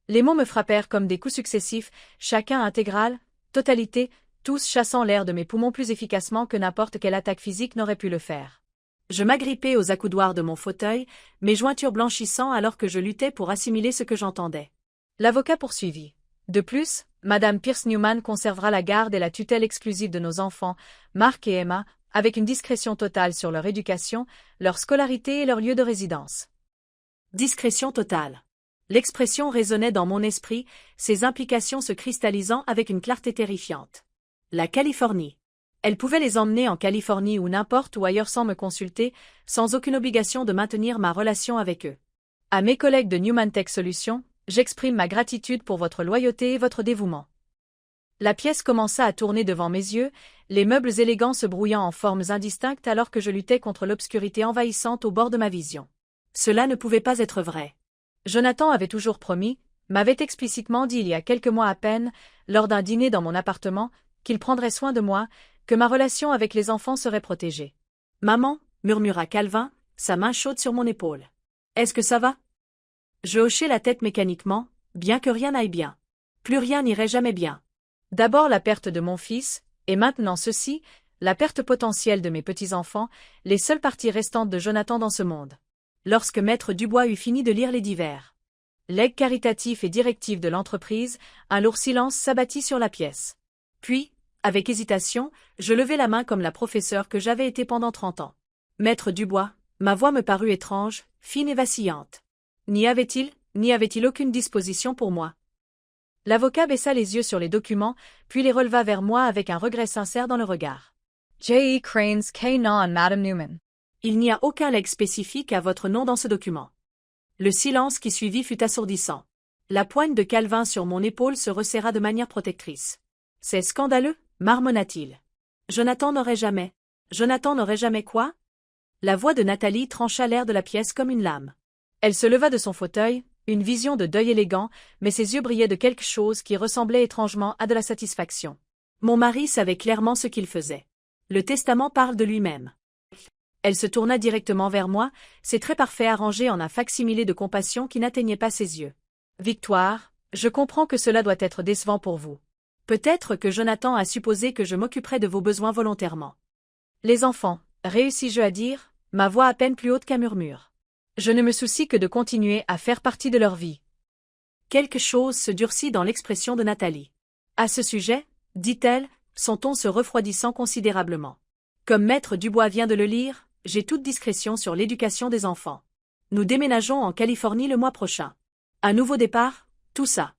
Les mots me frappèrent comme des coups successifs, chacun intégral, totalité, tous chassant l'air de mes poumons plus efficacement que n'importe quelle attaque physique n'aurait pu le faire. Je m'agrippai aux accoudoirs de mon fauteuil, mes jointures blanchissant alors que je luttais pour assimiler ce que j'entendais. L'avocat poursuivit. De plus, Madame Pierce Newman conservera la garde et la tutelle exclusive de nos enfants, Mark et Emma, avec une discrétion totale sur leur éducation, leur scolarité et leur lieu de résidence. Discrétion totale. L'expression résonnait dans mon esprit, ses implications se cristallisant avec une clarté terrifiante. La Californie. Elle pouvait les emmener en Californie ou n'importe où ailleurs sans me consulter, sans aucune obligation de maintenir ma relation avec eux. À mes collègues de Newman Tech Solutions, j'exprime ma gratitude pour votre loyauté et votre dévouement. La pièce commença à tourner devant mes yeux, les meubles élégants se brouillant en formes indistinctes alors que je luttais contre l'obscurité envahissante au bord de ma vision. Cela ne pouvait pas être vrai. Jonathan avait toujours promis, m'avait explicitement dit il y a quelques mois à peine, lors d'un dîner dans mon appartement, qu'il prendrait soin de moi, que ma relation avec les enfants serait protégée. « Maman » murmura Calvin, sa main chaude sur mon épaule. « Est-ce que ça va ?» Je hochai la tête mécaniquement, bien que rien n'aille bien. Plus rien n'irait jamais bien. D'abord la perte de mon fils, et maintenant ceci, la perte potentielle de mes petits-enfants, les seules parties restantes de Jonathan dans ce monde. Lorsque Maître Dubois eut fini de lire les divers legs caritatifs et directifs de l'entreprise, un lourd silence s'abattit sur la pièce. Puis, avec hésitation, je levai la main comme la professeure que j'avais été pendant 30 ans. Maître Dubois, ma voix me parut étrange, fine et vacillante. N'y avait-il aucune disposition pour moi? L'avocat baissa les yeux sur les documents, puis les releva vers moi avec un regret sincère dans le regard. J.E. Cranes K. Non, Madame Newman. Il n'y a aucun legs spécifique à votre nom dans ce document. Le silence qui suivit fut assourdissant. La poigne de Calvin sur mon épaule se resserra de manière protectrice. C'est scandaleux, marmonna-t-il. Jonathan n'aurait jamais quoi? La voix de Nathalie trancha l'air de la pièce comme une lame. Elle se leva de son fauteuil, une vision de deuil élégant, mais ses yeux brillaient de quelque chose qui ressemblait étrangement à de la satisfaction. Mon mari savait clairement ce qu'il faisait. Le testament parle de lui-même. Elle se tourna directement vers moi, ses traits parfaits arrangés en un fac-similé de compassion qui n'atteignait pas ses yeux. Victoire, je comprends que cela doit être décevant pour vous. Peut-être que Jonathan a supposé que je m'occuperais de vos besoins volontairement. Les enfants, réussis-je à dire, ma voix à peine plus haute qu'un murmure. Je ne me soucie que de continuer à faire partie de leur vie. Quelque chose se durcit dans l'expression de Nathalie. À ce sujet, dit-elle, son ton se refroidissant considérablement. Comme Maître Dubois vient de le lire, j'ai toute discrétion sur l'éducation des enfants. Nous déménageons en Californie le mois prochain. Un nouveau départ, tout ça.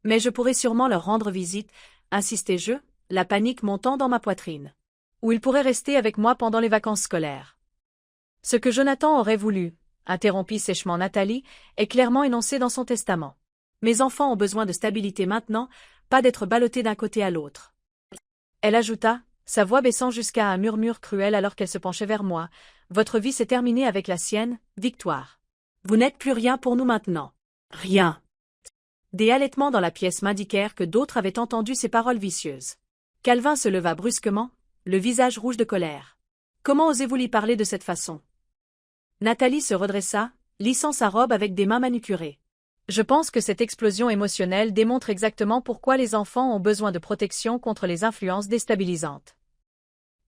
Mais je pourrais sûrement leur rendre visite, insistai-je, la panique montant dans ma poitrine. Ou ils pourraient rester avec moi pendant les vacances scolaires. Ce que Jonathan aurait voulu, interrompit sèchement Nathalie, est clairement énoncé dans son testament. Mes enfants ont besoin de stabilité maintenant, pas d'être ballottés d'un côté à l'autre. Elle ajouta, sa voix baissant jusqu'à un murmure cruel alors qu'elle se penchait vers moi. Votre vie s'est terminée avec la sienne, Victoire. Vous n'êtes plus rien pour nous maintenant. Rien. Des halètements dans la pièce m'indiquèrent que d'autres avaient entendu ces paroles vicieuses. Calvin se leva brusquement, le visage rouge de colère. Comment osez-vous lui parler de cette façon? Nathalie se redressa, lissant sa robe avec des mains manucurées. Je pense que cette explosion émotionnelle démontre exactement pourquoi les enfants ont besoin de protection contre les influences déstabilisantes.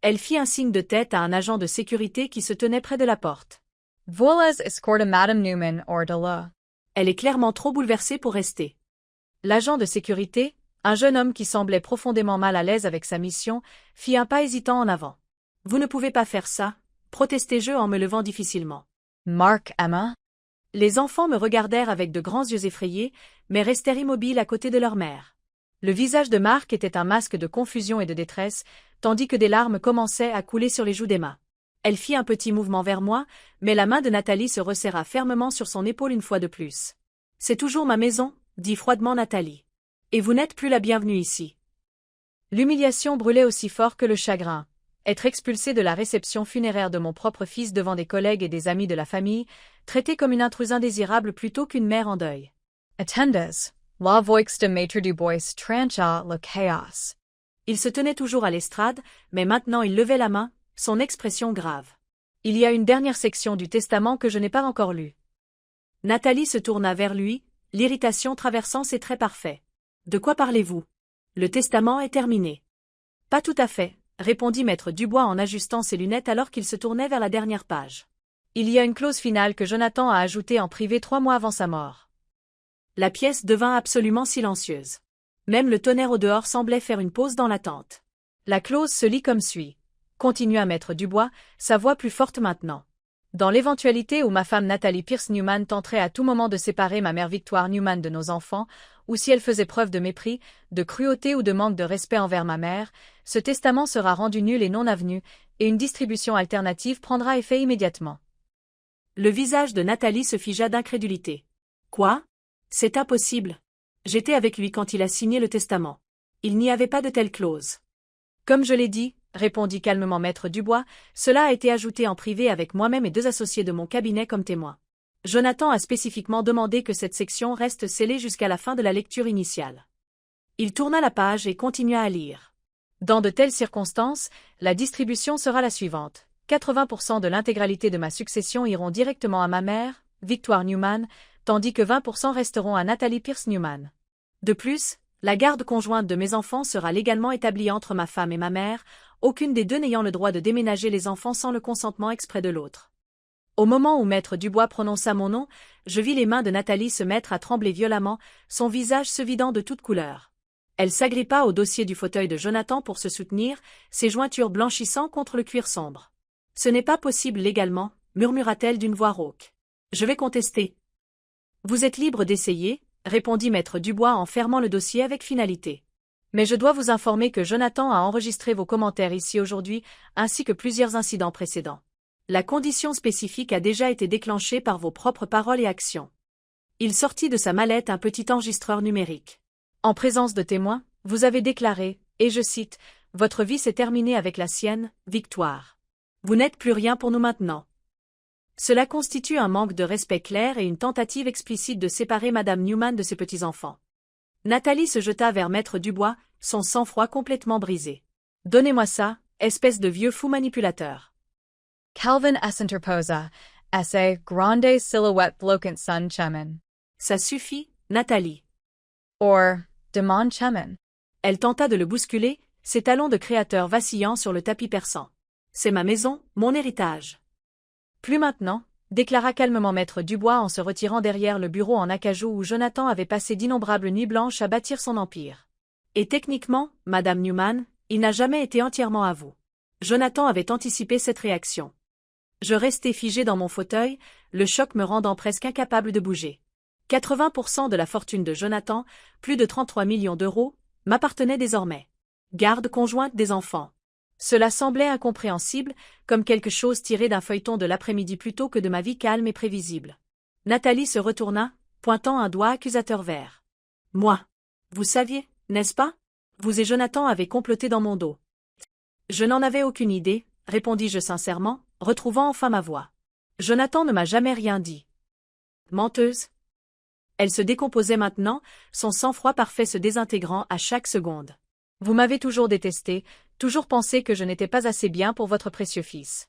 Elle fit un signe de tête à un agent de sécurité qui se tenait près de la porte. Voiles escorte Madame Newman hors de là. Elle est clairement trop bouleversée pour rester. L'agent de sécurité, un jeune homme qui semblait profondément mal à l'aise avec sa mission, fit un pas hésitant en avant. Vous ne pouvez pas faire ça, protestai-je en me levant difficilement. Mark, Emma? Les enfants me regardèrent avec de grands yeux effrayés, mais restèrent immobiles à côté de leur mère. Le visage de Mark était un masque de confusion et de détresse, tandis que des larmes commençaient à couler sur les joues d'Emma. Elle fit un petit mouvement vers moi, mais la main de Nathalie se resserra fermement sur son épaule une fois de plus. C'est toujours ma maison, dit froidement Nathalie. Et vous n'êtes plus la bienvenue ici. L'humiliation brûlait aussi fort que le chagrin. Être expulsée de la réception funéraire de mon propre fils devant des collègues et des amis de la famille, traitée comme une intruse indésirable plutôt qu'une mère en deuil. Attendes, la voix de Maître Dubois trancha le chaos. Il se tenait toujours à l'estrade, mais maintenant il levait la main, son expression grave. Il y a une dernière section du testament que je n'ai pas encore lue. Nathalie se tourna vers lui, l'irritation traversant ses traits parfaits. De quoi parlez-vous? Le testament est terminé. Pas tout à fait, répondit Maître Dubois en ajustant ses lunettes alors qu'il se tournait vers la dernière page. Il y a une clause finale que Jonathan a ajoutée en privé 3 mois avant sa mort. La pièce devint absolument silencieuse. Même le tonnerre au dehors semblait faire une pause dans l'attente. La clause se lit comme suit. Continua Maître Dubois, sa voix plus forte maintenant. Dans l'éventualité où ma femme Nathalie Pierce Newman tenterait à tout moment de séparer ma mère Victoire Newman de nos enfants, ou si elle faisait preuve de mépris, de cruauté ou de manque de respect envers ma mère, ce testament sera rendu nul et non avenu, et une distribution alternative prendra effet immédiatement. Le visage de Nathalie se figea d'incrédulité. Quoi? C'est impossible. J'étais avec lui quand il a signé le testament. Il n'y avait pas de telle clause. Comme je l'ai dit, répondit calmement Maître Dubois, cela a été ajouté en privé avec moi-même et 2 associés de mon cabinet comme témoins. Jonathan a spécifiquement demandé que cette section reste scellée jusqu'à la fin de la lecture initiale. Il tourna la page et continua à lire. Dans de telles circonstances, la distribution sera la suivante. 80% de l'intégralité de ma succession iront directement à ma mère, Victoire Newman, tandis que 20% resteront à Nathalie Pierce Newman. De plus, la garde conjointe de mes enfants sera légalement établie entre ma femme et ma mère, aucune des deux n'ayant le droit de déménager les enfants sans le consentement exprès de l'autre. Au moment où Maître Dubois prononça mon nom, je vis les mains de Nathalie se mettre à trembler violemment, son visage se vidant de toute couleur. Elle s'agrippa au dossier du fauteuil de Jonathan pour se soutenir, ses jointures blanchissant contre le cuir sombre. « Ce n'est pas possible légalement, murmura-t-elle d'une voix rauque. Je vais contester. » Vous êtes libre d'essayer, répondit Maître Dubois en fermant le dossier avec finalité. Mais je dois vous informer que Jonathan a enregistré vos commentaires ici aujourd'hui, ainsi que plusieurs incidents précédents. La condition spécifique a déjà été déclenchée par vos propres paroles et actions. Il sortit de sa mallette un petit enregistreur numérique. En présence de témoins, vous avez déclaré, et je cite, « Votre vie s'est terminée avec la sienne, Victoire. Vous n'êtes plus rien pour nous maintenant. » Cela constitue un manque de respect clair et une tentative explicite de séparer Madame Newman de ses petits-enfants. Nathalie se jeta vers Maître Dubois, son sang-froid complètement brisé. « Donnez-moi ça, espèce de vieux fou manipulateur. » Calvin s'interposa, esse grande silhouette blocant son chemin. Ça suffit, Nathalie. Or, demande chemin. Elle tenta de le bousculer, ses talons de créateur vacillant sur le tapis perçant. C'est ma maison, mon héritage. Plus maintenant, déclara calmement Maître Dubois en se retirant derrière le bureau en acajou où Jonathan avait passé d'innombrables nuits blanches à bâtir son empire. Et techniquement, Madame Newman, il n'a jamais été entièrement à vous. Jonathan avait anticipé cette réaction. Je restai figé dans mon fauteuil, le choc me rendant presque incapable de bouger. 80% de la fortune de Jonathan, plus de 33 millions d'euros, m'appartenait désormais. Garde conjointe des enfants. Cela semblait incompréhensible, comme quelque chose tiré d'un feuilleton de l'après-midi plutôt que de ma vie calme et prévisible. Nathalie se retourna, pointant un doigt accusateur vers moi. Vous saviez, n'est-ce pas? Vous et Jonathan avez comploté dans mon dos. Je n'en avais aucune idée, répondis-je sincèrement, retrouvant enfin ma voix. Jonathan ne m'a jamais rien dit. Menteuse. Elle se décomposait maintenant, son sang-froid parfait se désintégrant à chaque seconde. Vous m'avez toujours détesté, toujours pensé que je n'étais pas assez bien pour votre précieux fils.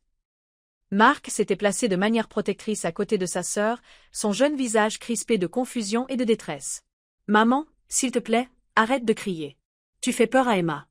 Marc s'était placé de manière protectrice à côté de sa sœur, son jeune visage crispé de confusion et de détresse. Maman, s'il te plaît, arrête de crier. Tu fais peur à Emma.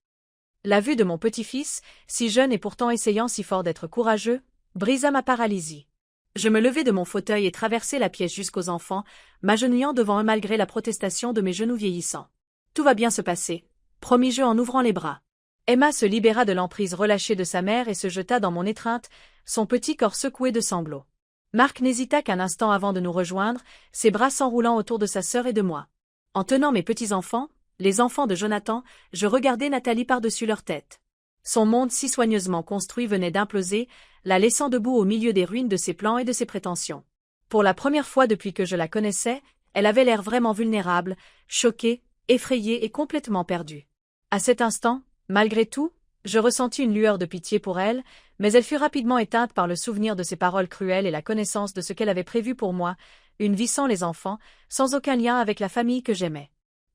La vue de mon petit-fils, si jeune et pourtant essayant si fort d'être courageux, brisa ma paralysie. Je me levai de mon fauteuil et traversai la pièce jusqu'aux enfants, m'agenouillant devant eux malgré la protestation de mes genoux vieillissants. Tout va bien se passer, promis-je en ouvrant les bras. Emma se libéra de l'emprise relâchée de sa mère et se jeta dans mon étreinte, son petit corps secoué de sanglots. Marc n'hésita qu'un instant avant de nous rejoindre, ses bras s'enroulant autour de sa sœur et de moi. En tenant mes petits-enfants, les enfants de Jonathan, je regardais Nathalie par-dessus leur tête. Son monde si soigneusement construit venait d'imploser, la laissant debout au milieu des ruines de ses plans et de ses prétentions. Pour la première fois depuis que je la connaissais, elle avait l'air vraiment vulnérable, choquée, effrayée et complètement perdue. À cet instant, malgré tout, je ressentis une lueur de pitié pour elle, mais elle fut rapidement éteinte par le souvenir de ses paroles cruelles et la connaissance de ce qu'elle avait prévu pour moi, une vie sans les enfants, sans aucun lien avec la famille que j'aimais.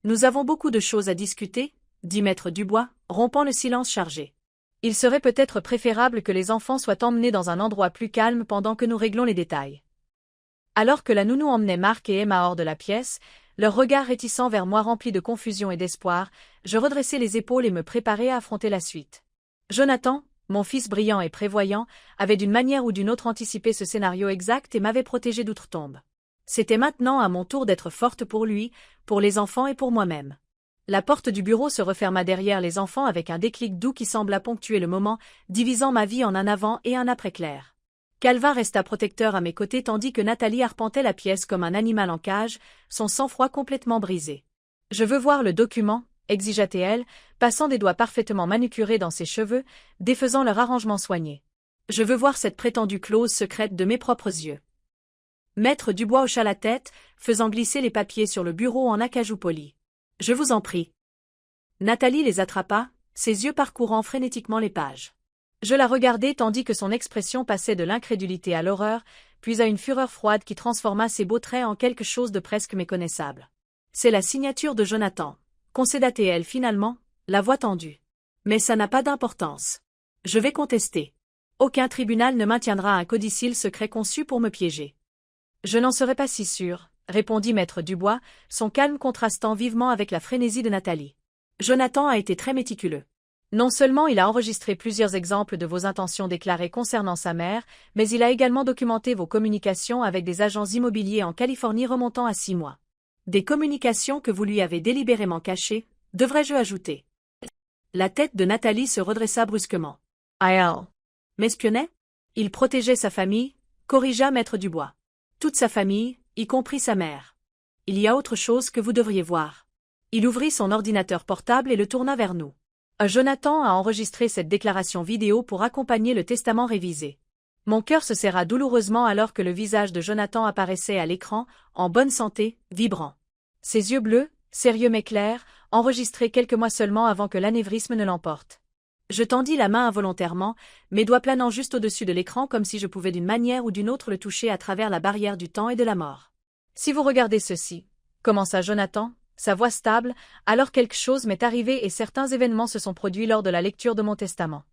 Nous avons beaucoup de choses à discuter, dit Maître Dubois, rompant le silence chargé. Il serait peut-être préférable que les enfants soient emmenés dans un endroit plus calme pendant que nous réglons les détails. Alors que la nounou emmenait Marc et Emma hors de la pièce, leurs regards réticents vers moi remplis de confusion et d'espoir, je redressai les épaules et me préparai à affronter la suite. Jonathan, mon fils brillant et prévoyant, avait d'une manière ou d'une autre anticipé ce scénario exact et m'avait protégé d'outre-tombe. C'était maintenant à mon tour d'être forte pour lui, pour les enfants et pour moi-même. La porte du bureau se referma derrière les enfants avec un déclic doux qui sembla ponctuer le moment, divisant ma vie en un avant et un après clair. Calvin resta protecteur à mes côtés tandis que Nathalie arpentait la pièce comme un animal en cage, son sang-froid complètement brisé. « Je veux voir le document », exigea-t-elle, passant des doigts parfaitement manucurés dans ses cheveux, défaisant leur arrangement soigné. « Je veux voir cette prétendue clause secrète de mes propres yeux. » Maître Dubois hocha la tête, faisant glisser les papiers sur le bureau en acajou poli. « Je vous en prie. » Nathalie les attrapa, ses yeux parcourant frénétiquement les pages. Je la regardai tandis que son expression passait de l'incrédulité à l'horreur, puis à une fureur froide qui transforma ses beaux traits en quelque chose de presque méconnaissable. « C'est la signature de Jonathan, » concéda-t-elle finalement, la voix tendue. « Mais ça n'a pas d'importance. Je vais contester. Aucun tribunal ne maintiendra un codicille secret conçu pour me piéger. » « Je n'en serais pas si sûre, » répondit maître Dubois, son calme contrastant vivement avec la frénésie de Nathalie. « Jonathan a été très méticuleux. Non seulement il a enregistré plusieurs exemples de vos intentions déclarées concernant sa mère, mais il a également documenté vos communications avec des agents immobiliers en Californie remontant à 6 mois. Des communications que vous lui avez délibérément cachées, devrais-je ajouter. » La tête de Nathalie se redressa brusquement. « Aïe. M'espionnait ? Il protégeait sa famille, corrigea maître Dubois. Toute sa famille, y compris sa mère. Il y a autre chose que vous devriez voir. » Il ouvrit son ordinateur portable et le tourna vers nous. Jonathan a enregistré cette déclaration vidéo pour accompagner le testament révisé. Mon cœur se serra douloureusement alors que le visage de Jonathan apparaissait à l'écran, en bonne santé, vibrant. Ses yeux bleus, sérieux mais clairs, enregistrés quelques mois seulement avant que l'anévrisme ne l'emporte. Je tendis la main involontairement, mes doigts planant juste au-dessus de l'écran comme si je pouvais d'une manière ou d'une autre le toucher à travers la barrière du temps et de la mort. « Si vous regardez ceci, » commença Jonathan, sa voix stable, « alors quelque chose m'est arrivé et certains événements se sont produits lors de la lecture de mon testament. »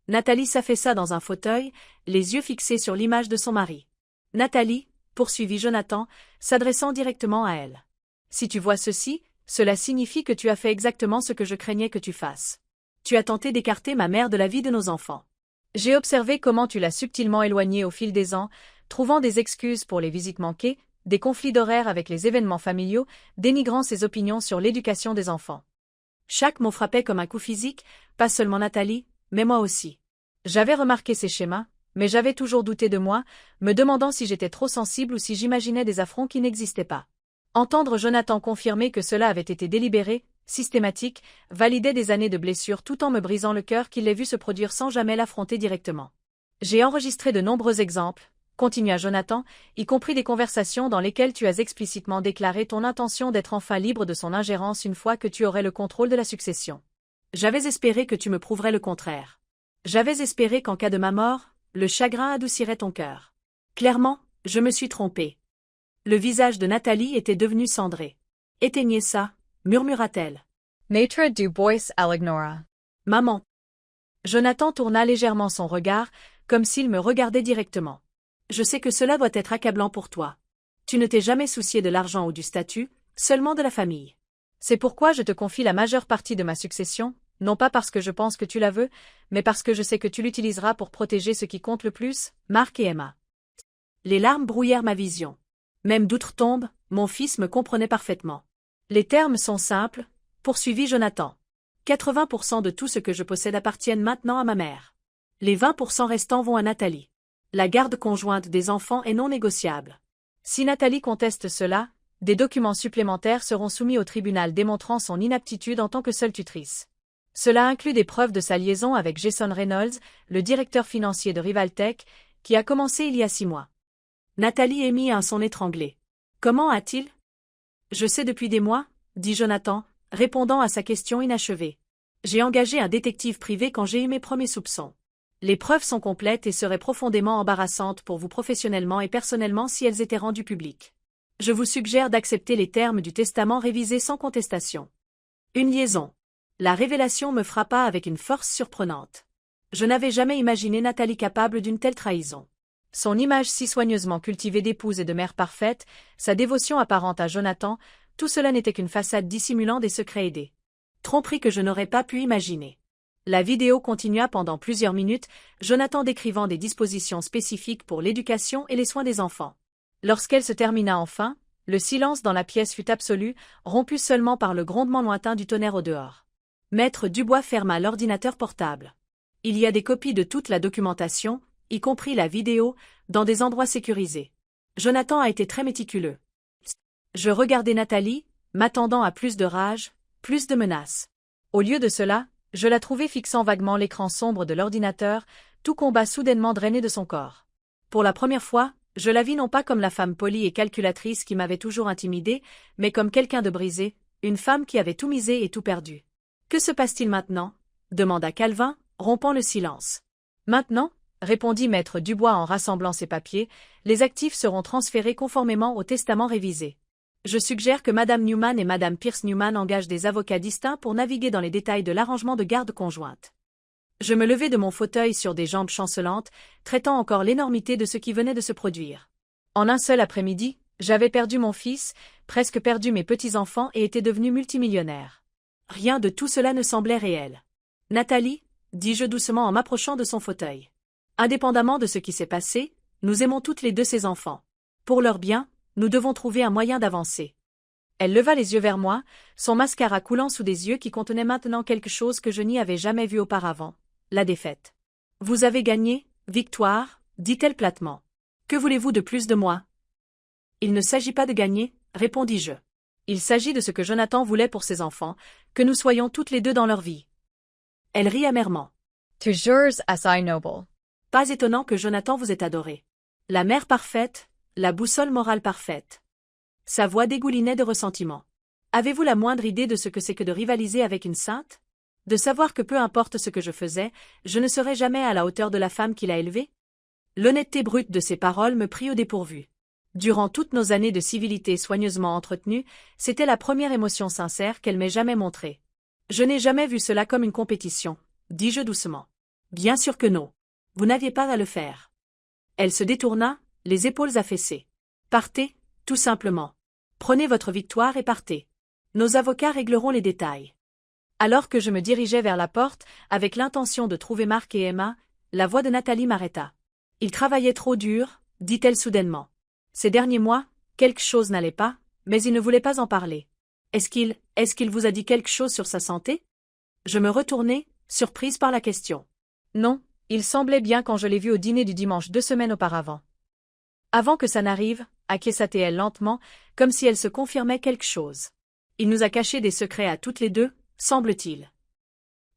Nathalie s'affaissa dans un fauteuil, les yeux fixés sur l'image de son mari. « Nathalie, » poursuivit Jonathan, s'adressant directement à elle. « Si tu vois ceci, cela signifie que tu as fait exactement ce que je craignais que tu fasses. Tu as tenté d'écarter ma mère de la vie de nos enfants. J'ai observé comment tu l'as subtilement éloignée au fil des ans, trouvant des excuses pour les visites manquées, des conflits d'horaires avec les événements familiaux, dénigrant ses opinions sur l'éducation des enfants. Chaque mot frappait comme un coup physique, pas seulement Nathalie, mais moi aussi. J'avais remarqué ces schémas, mais j'avais toujours douté de moi, me demandant si j'étais trop sensible ou si j'imaginais des affronts qui n'existaient pas. Entendre Jonathan confirmer que cela avait été délibéré, systématique, validait des années de blessures tout en me brisant le cœur qu'il l'ait vu se produire sans jamais l'affronter directement. J'ai enregistré de nombreux exemples, continua Jonathan, y compris des conversations dans lesquelles tu as explicitement déclaré ton intention d'être enfin libre de son ingérence une fois que tu aurais le contrôle de la succession. J'avais espéré que tu me prouverais le contraire. J'avais espéré qu'en cas de ma mort, le chagrin adoucirait ton cœur. Clairement, je me suis trompée. Le visage de Nathalie était devenu cendré. « Éteignez ça », murmura-t-elle. Maître Dubois à l'ignora. « Maman. » Jonathan tourna légèrement son regard, comme s'il me regardait directement. « Je sais que cela doit être accablant pour toi. Tu ne t'es jamais soucié de l'argent ou du statut, seulement de la famille. C'est pourquoi je te confie la majeure partie de ma succession, non pas parce que je pense que tu la veux, mais parce que je sais que tu l'utiliseras pour protéger ce qui compte le plus, Marc et Emma. » Les larmes brouillèrent ma vision. Même d'outre-tombe, mon fils me comprenait parfaitement. « Les termes sont simples, » poursuivit Jonathan. « 80% de tout ce que je possède appartiennent maintenant à ma mère. Les 20% restants vont à Nathalie. La garde conjointe des enfants est non négociable. Si Nathalie conteste cela, des documents supplémentaires seront soumis au tribunal démontrant son inaptitude en tant que seule tutrice. Cela inclut des preuves de sa liaison avec Jason Reynolds, le directeur financier de Rivaltech, qui a commencé il y a 6 mois. » Nathalie émit un son étranglé. « Comment a-t-il ? » « Je sais depuis des mois, » dit Jonathan, répondant à sa question inachevée. « J'ai engagé un détective privé quand j'ai eu mes premiers soupçons. Les preuves sont complètes et seraient profondément embarrassantes pour vous professionnellement et personnellement si elles étaient rendues publiques. Je vous suggère d'accepter les termes du testament révisé sans contestation. » Une liaison. La révélation me frappa avec une force surprenante. Je n'avais jamais imaginé Nathalie capable d'une telle trahison. Son image si soigneusement cultivée d'épouse et de mère parfaite, sa dévotion apparente à Jonathan, tout cela n'était qu'une façade dissimulant des secrets aidés. Tromperie que je n'aurais pas pu imaginer. La vidéo continua pendant plusieurs minutes, Jonathan décrivant des dispositions spécifiques pour l'éducation et les soins des enfants. Lorsqu'elle se termina enfin, Le silence dans la pièce fut absolu, rompu seulement par le grondement lointain du tonnerre au dehors. Maître Dubois ferma l'ordinateur portable. Il y a des copies de toute la documentation, y compris la vidéo, dans des endroits sécurisés. Jonathan a été très méticuleux. Je regardais Nathalie, m'attendant à plus de rage, plus de menaces. Au lieu de cela, je la trouvais fixant vaguement l'écran sombre de l'ordinateur, tout combat soudainement drainé de son corps. Pour la première fois, je la vis non pas comme la femme polie et calculatrice qui m'avait toujours intimidée, mais comme quelqu'un de brisé, une femme qui avait tout misé et tout perdu. « Que se passe-t-il maintenant » demanda Calvin, rompant le silence. « Maintenant » répondit maître Dubois en rassemblant ses papiers, « les actifs seront transférés conformément au testament révisé. Je suggère que Madame Newman et Madame Pierce Newman engagent des avocats distincts pour naviguer dans les détails de l'arrangement de garde conjointe. » Je me levai de mon fauteuil sur des jambes chancelantes, traitant encore l'énormité de ce qui venait de se produire. En un seul après-midi, j'avais perdu mon fils, presque perdu mes petits-enfants et étais devenu multimillionnaire. Rien de tout cela ne semblait réel. « Nathalie, dis-je doucement en m'approchant de son fauteuil. Indépendamment de ce qui s'est passé, nous aimons toutes les deux ces enfants. Pour leur bien, nous devons trouver un moyen d'avancer. » Elle leva les yeux vers moi, son mascara coulant sous des yeux qui contenaient maintenant quelque chose que je n'y avais jamais vu auparavant. La défaite. « Vous avez gagné, victoire, dit-elle platement. Que voulez-vous de plus de moi ? » « Il ne s'agit pas de gagner, répondis-je. Il s'agit de ce que Jonathan voulait pour ses enfants, que nous soyons toutes les deux dans leur vie. Elle rit amèrement. « Toujours assez noble. » Pas étonnant que Jonathan vous ait adoré. La mère parfaite, la boussole morale parfaite. Sa voix dégoulinait de ressentiment. Avez-vous la moindre idée de ce que c'est que de rivaliser avec une sainte ? De savoir que peu importe ce que je faisais, je ne serais jamais à la hauteur de la femme qui l'a élevée ? L'honnêteté brute de ses paroles me prit au dépourvu. Durant toutes nos années de civilité soigneusement entretenues, c'était la première émotion sincère qu'elle m'ait jamais montrée. Je n'ai jamais vu cela comme une compétition, dis-je doucement. Bien sûr que non. Vous n'aviez pas à le faire. Elle se détourna, les épaules affaissées. Partez, tout simplement. Prenez votre victoire et partez. Nos avocats régleront les détails. Alors que je me dirigeais vers la porte, avec l'intention de trouver Marc et Emma, la voix de Nathalie m'arrêta. Il travaillait trop dur, dit-elle soudainement. Ces derniers mois, quelque chose n'allait pas, mais il ne voulait pas en parler. Est-ce qu'il vous a dit quelque chose sur sa santé ? Je me retournai, surprise par la question. Non, il semblait bien quand je l'ai vu au dîner du dimanche 2 semaines auparavant. Avant que ça n'arrive, acquiesça-t-elle lentement, comme si elle se confirmait quelque chose. Il nous a caché des secrets à toutes les deux, semble-t-il.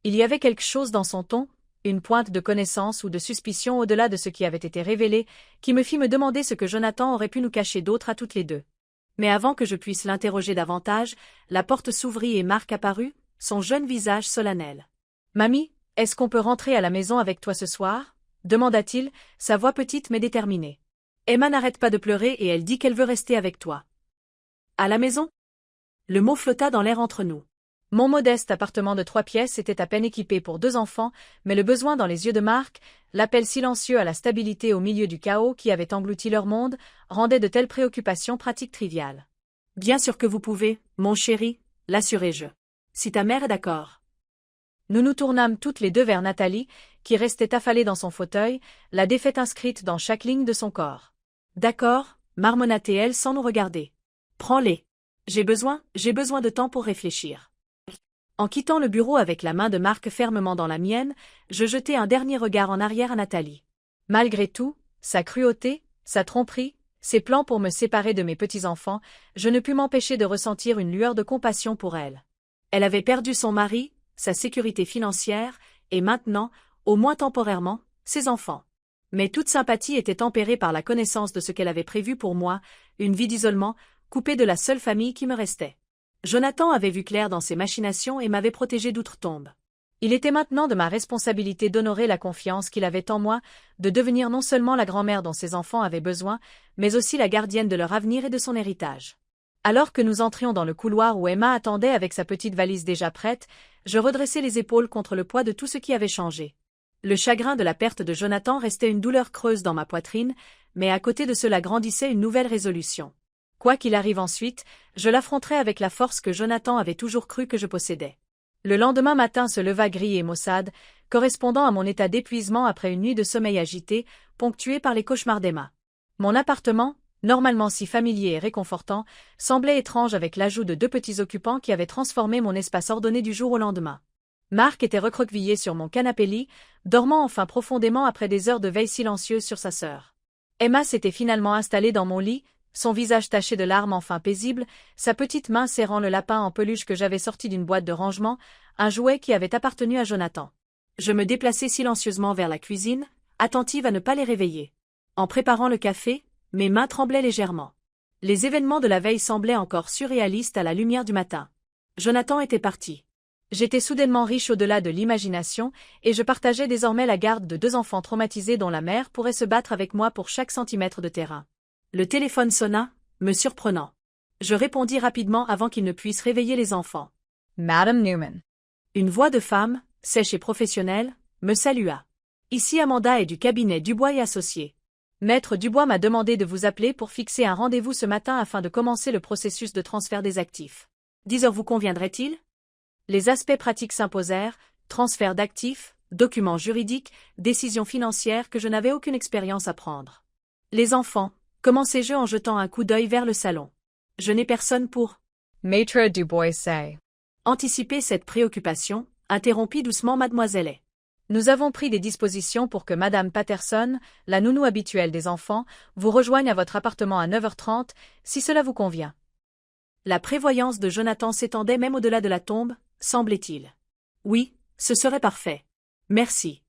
Il y avait quelque chose dans son ton, une pointe de connaissance ou de suspicion au-delà de ce qui avait été révélé, qui me fit me demander ce que Jonathan aurait pu nous cacher d'autre à toutes les deux. Mais avant que je puisse l'interroger davantage, la porte s'ouvrit et Marc apparut, son jeune visage solennel. « Mamie, est-ce qu'on peut rentrer à la maison avec toi ce soir ?» demanda-t-il, sa voix petite mais déterminée. « Emma n'arrête pas de pleurer et elle dit qu'elle veut rester avec toi. »« À la maison ?» Le mot flotta dans l'air entre nous. Mon modeste appartement de 3 pièces était à peine équipé pour 2 enfants, mais le besoin dans les yeux de Marc, l'appel silencieux à la stabilité au milieu du chaos qui avait englouti leur monde, rendait de telles préoccupations pratiques triviales. « Bien sûr que vous pouvez, mon chéri, l'assurai-je. Si ta mère est d'accord. » Nous nous tournâmes toutes les deux vers Nathalie, qui restait affalée dans son fauteuil, la défaite inscrite dans chaque ligne de son corps. « D'accord, marmonna-t-elle sans nous regarder. « Prends-les. J'ai besoin de temps pour réfléchir. » En quittant le bureau avec la main de Marc fermement dans la mienne, je jetai un dernier regard en arrière à Nathalie. Malgré tout, sa cruauté, sa tromperie, ses plans pour me séparer de mes petits-enfants, je ne pus m'empêcher de ressentir une lueur de compassion pour elle. Elle avait perdu son mari, sa sécurité financière, et maintenant, au moins temporairement, ses enfants. Mais toute sympathie était tempérée par la connaissance de ce qu'elle avait prévu pour moi, une vie d'isolement, coupée de la seule famille qui me restait. Jonathan avait vu clair dans ses machinations et m'avait protégé d'outre-tombe. Il était maintenant de ma responsabilité d'honorer la confiance qu'il avait en moi, de devenir non seulement la grand-mère dont ses enfants avaient besoin, mais aussi la gardienne de leur avenir et de son héritage. Alors que nous entrions dans le couloir où Emma attendait avec sa petite valise déjà prête, je redressai les épaules contre le poids de tout ce qui avait changé. Le chagrin de la perte de Jonathan restait une douleur creuse dans ma poitrine, mais à côté de cela grandissait une nouvelle résolution. Quoi qu'il arrive ensuite, je l'affronterai avec la force que Jonathan avait toujours cru que je possédais. Le lendemain matin se leva gris et maussade, correspondant à mon état d'épuisement après une nuit de sommeil agité, ponctué par les cauchemars d'Emma. Mon appartement, normalement si familier et réconfortant, semblait étrange avec l'ajout de 2 petits occupants qui avaient transformé mon espace ordonné du jour au lendemain. Mark était recroquevillé sur mon canapé-lit, dormant enfin profondément après des heures de veille silencieuse sur sa sœur. Emma s'était finalement installée dans mon lit, son visage taché de larmes enfin paisible, sa petite main serrant le lapin en peluche que j'avais sorti d'une boîte de rangement, un jouet qui avait appartenu à Jonathan. Je me déplaçai silencieusement vers la cuisine, attentive à ne pas les réveiller. En préparant le café, mes mains tremblaient légèrement. Les événements de la veille semblaient encore surréalistes à la lumière du matin. Jonathan était parti. J'étais soudainement riche au-delà de l'imagination, et je partageais désormais la garde de 2 enfants traumatisés dont la mère pourrait se battre avec moi pour chaque centimètre de terrain. Le téléphone sonna, me surprenant. Je répondis rapidement avant qu'il ne puisse réveiller les enfants. Madame Newman. Une voix de femme, sèche et professionnelle, me salua. Ici Amanda est du cabinet Dubois et Associés. Maître Dubois m'a demandé de vous appeler pour fixer un rendez-vous ce matin afin de commencer le processus de transfert des actifs. 10 heures vous conviendrait-il? Les aspects pratiques s'imposèrent, transfert d'actifs, documents juridiques, décisions financières que je n'avais aucune expérience à prendre. Les enfants, commençai-je en jetant un coup d'œil vers le salon. Je n'ai personne pour Maître Dubois say. Anticiper cette préoccupation, interrompit doucement mademoiselle A. Nous avons pris des dispositions pour que Madame Patterson, la nounou habituelle des enfants, vous rejoigne à votre appartement à 9h30, si cela vous convient. La prévoyance de Jonathan s'étendait même au-delà de la tombe, semblait-il. Oui, ce serait parfait. Merci.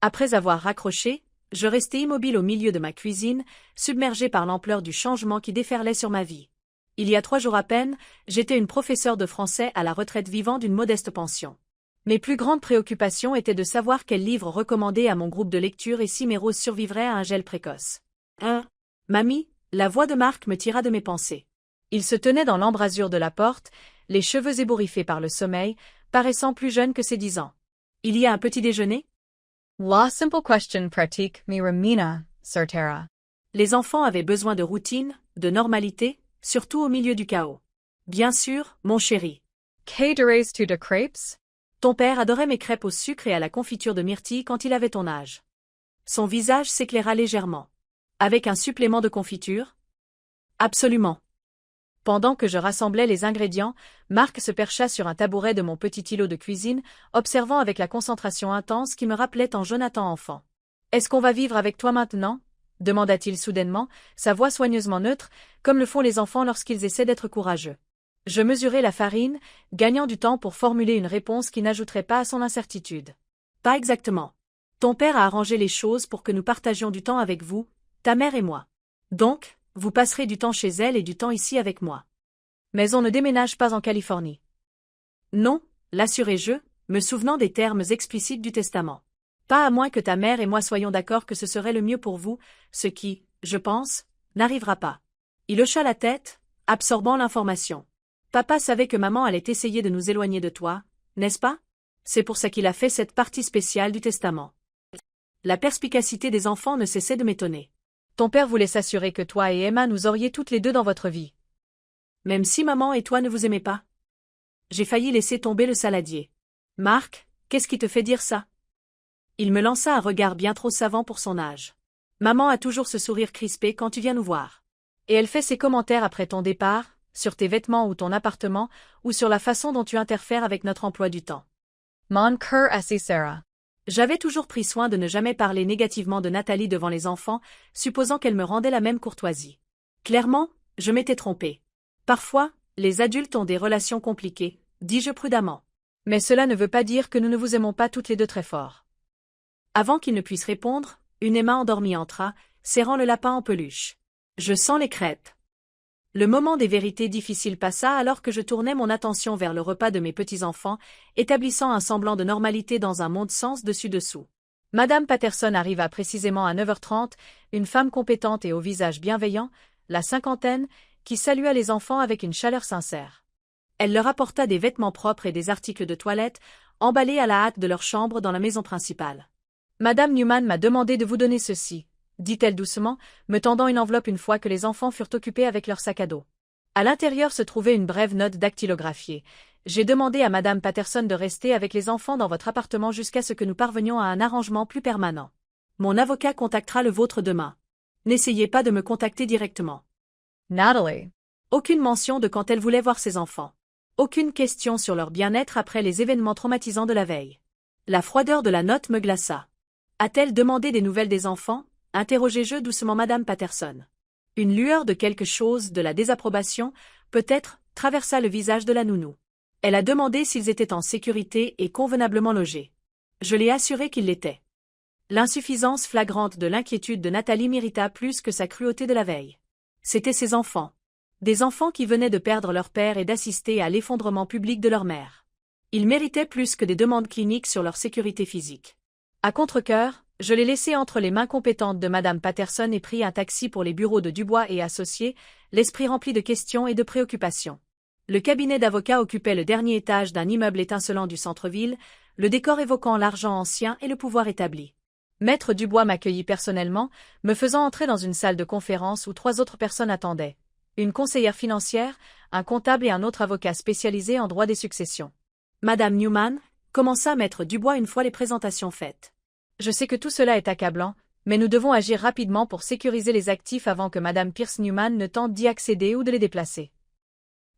Après avoir raccroché, je restai immobile au milieu de ma cuisine, submergé par l'ampleur du changement qui déferlait sur ma vie. Il y a 3 jours à peine, j'étais une professeure de français à la retraite vivant d'une modeste pension. Mes plus grandes préoccupations étaient de savoir quel livre recommander à mon groupe de lecture et si mes roses survivraient à un gel précoce. Mamie, la voix de Mark me tira de mes pensées. Il se tenait dans l'embrasure de la porte, les cheveux ébouriffés par le sommeil, paraissant plus jeune que ses 10 ans. Il y a un petit déjeuner? La simple question pratique mi ramina, Sir Tara. Les enfants avaient besoin de routine, de normalité, surtout au milieu du chaos. Bien sûr, mon chéri. Qu'adorais tu de crêpes? Ton père adorait mes crêpes au sucre et à la confiture de myrtille quand il avait ton âge. Son visage s'éclaira légèrement. Avec un supplément de confiture? Absolument. Pendant que je rassemblais les ingrédients, Mark se percha sur un tabouret de mon petit îlot de cuisine, observant avec la concentration intense qui me rappelait en Jonathan enfant. « Est-ce qu'on va vivre avec toi maintenant ?» demanda-t-il soudainement, sa voix soigneusement neutre, comme le font les enfants lorsqu'ils essaient d'être courageux. Je mesurai la farine, gagnant du temps pour formuler une réponse qui n'ajouterait pas à son incertitude. « Pas exactement. Ton père a arrangé les choses pour que nous partagions du temps avec vous, ta mère et moi. Donc, vous passerez du temps chez elle et du temps ici avec moi. » Mais on ne déménage pas en Californie. Non, l'assurai-je, me souvenant des termes explicites du testament. Pas à moins que ta mère et moi soyons d'accord que ce serait le mieux pour vous, ce qui, je pense, n'arrivera pas. Il hocha la tête, absorbant l'information. Papa savait que maman allait essayer de nous éloigner de toi, n'est-ce pas? C'est pour ça qu'il a fait cette partie spéciale du testament. La perspicacité des enfants ne cessait de m'étonner. Ton père voulait s'assurer que toi et Emma nous auriez toutes les deux dans votre vie. Même si maman et toi ne vous aimez pas? J'ai failli laisser tomber le saladier. Marc, qu'est-ce qui te fait dire ça? Il me lança un regard bien trop savant pour son âge. Maman a toujours ce sourire crispé quand tu viens nous voir. Et elle fait ses commentaires après ton départ, sur tes vêtements ou ton appartement, ou sur la façon dont tu interfères avec notre emploi du temps. Mon cœur assez Sarah. J'avais toujours pris soin de ne jamais parler négativement de Nathalie devant les enfants, supposant qu'elle me rendait la même courtoisie. Clairement, je m'étais trompée. Parfois, les adultes ont des relations compliquées, dis-je prudemment. Mais cela ne veut pas dire que nous ne vous aimons pas toutes les deux très fort. Avant qu'il ne puisse répondre, une Emma endormie entra, serrant le lapin en peluche. Je sens les crêpes. Le moment des vérités difficiles passa alors que je tournais mon attention vers le repas de mes petits-enfants, établissant un semblant de normalité dans un monde sens dessus-dessous. Madame Patterson arriva précisément à 9h30, une femme compétente et au visage bienveillant, la cinquantaine, qui salua les enfants avec une chaleur sincère. Elle leur apporta des vêtements propres et des articles de toilette, emballés à la hâte de leur chambre dans la maison principale. Madame Newman m'a demandé de vous donner ceci, dit-elle doucement, me tendant une enveloppe une fois que les enfants furent occupés avec leur sac à dos. À l'intérieur se trouvait une brève note dactylographiée. J'ai demandé à Madame Patterson de rester avec les enfants dans votre appartement jusqu'à ce que nous parvenions à un arrangement plus permanent. Mon avocat contactera le vôtre demain. N'essayez pas de me contacter directement. Natalie. Aucune mention de quand elle voulait voir ses enfants. Aucune question sur leur bien-être après les événements traumatisants de la veille. La froideur de la note me glaça. A-t-elle demandé des nouvelles des enfants? Interrogeai-je doucement Madame Patterson. Une lueur de quelque chose, de la désapprobation, peut-être, traversa le visage de la nounou. Elle a demandé s'ils étaient en sécurité et convenablement logés. Je l'ai assuré qu'ils l'étaient. L'insuffisance flagrante de l'inquiétude de Nathalie m'irrita plus que sa cruauté de la veille. C'étaient ses enfants. Des enfants qui venaient de perdre leur père et d'assister à l'effondrement public de leur mère. Ils méritaient plus que des demandes cliniques sur leur sécurité physique. À contre-cœur, je l'ai laissé entre les mains compétentes de Madame Patterson et pris un taxi pour les bureaux de Dubois et Associés, l'esprit rempli de questions et de préoccupations. Le cabinet d'avocats occupait le dernier étage d'un immeuble étincelant du centre-ville, le décor évoquant l'argent ancien et le pouvoir établi. Maître Dubois m'accueillit personnellement, me faisant entrer dans une salle de conférence où 3 autres personnes attendaient. Une conseillère financière, un comptable et un autre avocat spécialisé en droit des successions. Madame Newman, commença Maître Dubois une fois les présentations faites. Je sais que tout cela est accablant, mais nous devons agir rapidement pour sécuriser les actifs avant que Madame Pierce Newman ne tente d'y accéder ou de les déplacer.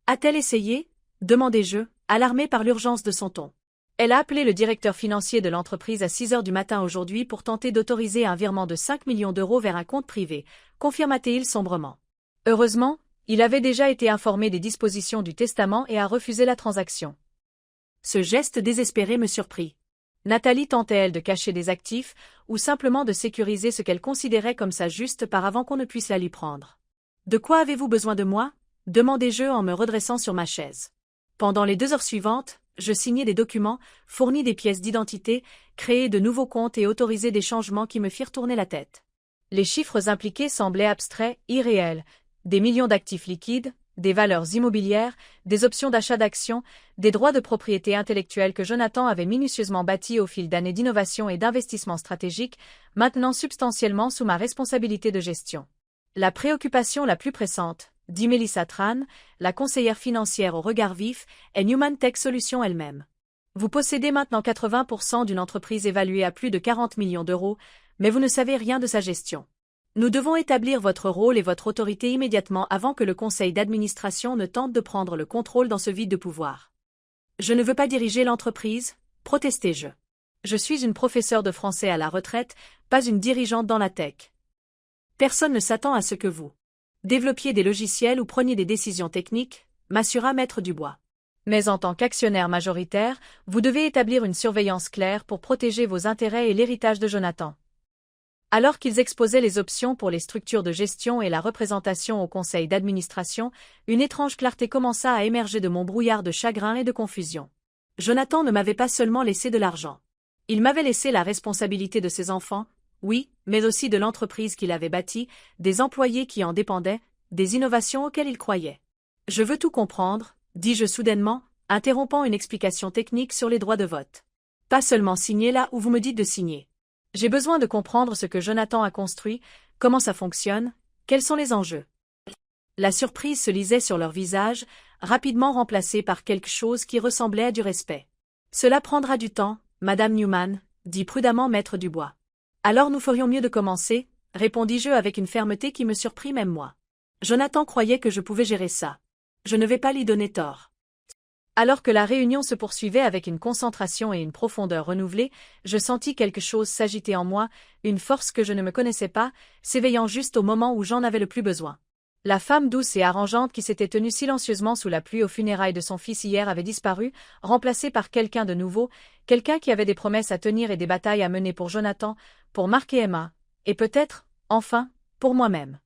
A-t-elle essayé? Demandai-je, alarmé par l'urgence de son ton. Elle a appelé le directeur financier de l'entreprise à 6 heures du matin aujourd'hui pour tenter d'autoriser un virement de 5 millions d'euros vers un compte privé, confirma-t-il sombrement. Heureusement, il avait déjà été informé des dispositions du testament et a refusé la transaction. Ce geste désespéré me surprit. Nathalie tentait-elle de cacher des actifs, ou simplement de sécuriser ce qu'elle considérait comme sa juste part avant qu'on ne puisse la lui prendre? De quoi avez-vous besoin de moi? Demandai-je en me redressant sur ma chaise. Pendant les 2 heures suivantes, je signai des documents, fournis des pièces d'identité, créai de nouveaux comptes et autorisai des changements qui me firent tourner la tête. Les chiffres impliqués semblaient abstraits, irréels. Des millions d'actifs liquides, des valeurs immobilières, des options d'achat d'actions, des droits de propriété intellectuelle que Jonathan avait minutieusement bâtis au fil d'années d'innovation et d'investissement stratégique, maintenant substantiellement sous ma responsabilité de gestion. La préoccupation la plus pressante, dit Melissa Tran, la conseillère financière au regard vif, est Newman Tech Solutions elle-même. Vous possédez maintenant 80% d'une entreprise évaluée à plus de 40 millions d'euros, mais vous ne savez rien de sa gestion. Nous devons établir votre rôle et votre autorité immédiatement avant que le conseil d'administration ne tente de prendre le contrôle dans ce vide de pouvoir. Je ne veux pas diriger l'entreprise, protestai-je. Je suis une professeure de français à la retraite, pas une dirigeante dans la tech. Personne ne s'attend à ce que vous développiez des logiciels ou preniez des décisions techniques, m'assura Maître Dubois. Mais en tant qu'actionnaire majoritaire, vous devez établir une surveillance claire pour protéger vos intérêts et l'héritage de Jonathan. Alors qu'ils exposaient les options pour les structures de gestion et la représentation au conseil d'administration, une étrange clarté commença à émerger de mon brouillard de chagrin et de confusion. Jonathan ne m'avait pas seulement laissé de l'argent. Il m'avait laissé la responsabilité de ses enfants, oui, mais aussi de l'entreprise qu'il avait bâtie, des employés qui en dépendaient, des innovations auxquelles il croyait. Je veux tout comprendre, dis-je soudainement, interrompant une explication technique sur les droits de vote. Pas seulement signer là où vous me dites de signer. J'ai besoin de comprendre ce que Jonathan a construit, comment ça fonctionne, quels sont les enjeux. La surprise se lisait sur leur visage, rapidement remplacée par quelque chose qui ressemblait à du respect. Cela prendra du temps, Madame Newman, dit prudemment Maître Dubois. Alors nous ferions mieux de commencer, répondis-je avec une fermeté qui me surprit même moi. Jonathan croyait que je pouvais gérer ça. Je ne vais pas lui donner tort. Alors que la réunion se poursuivait avec une concentration et une profondeur renouvelées, je sentis quelque chose s'agiter en moi, une force que je ne me connaissais pas, s'éveillant juste au moment où j'en avais le plus besoin. La femme douce et arrangeante qui s'était tenue silencieusement sous la pluie aux funérailles de son fils hier avait disparu, remplacée par quelqu'un de nouveau, quelqu'un qui avait des promesses à tenir et des batailles à mener pour Jonathan, pour Mark et Emma, et peut-être, enfin, pour moi-même.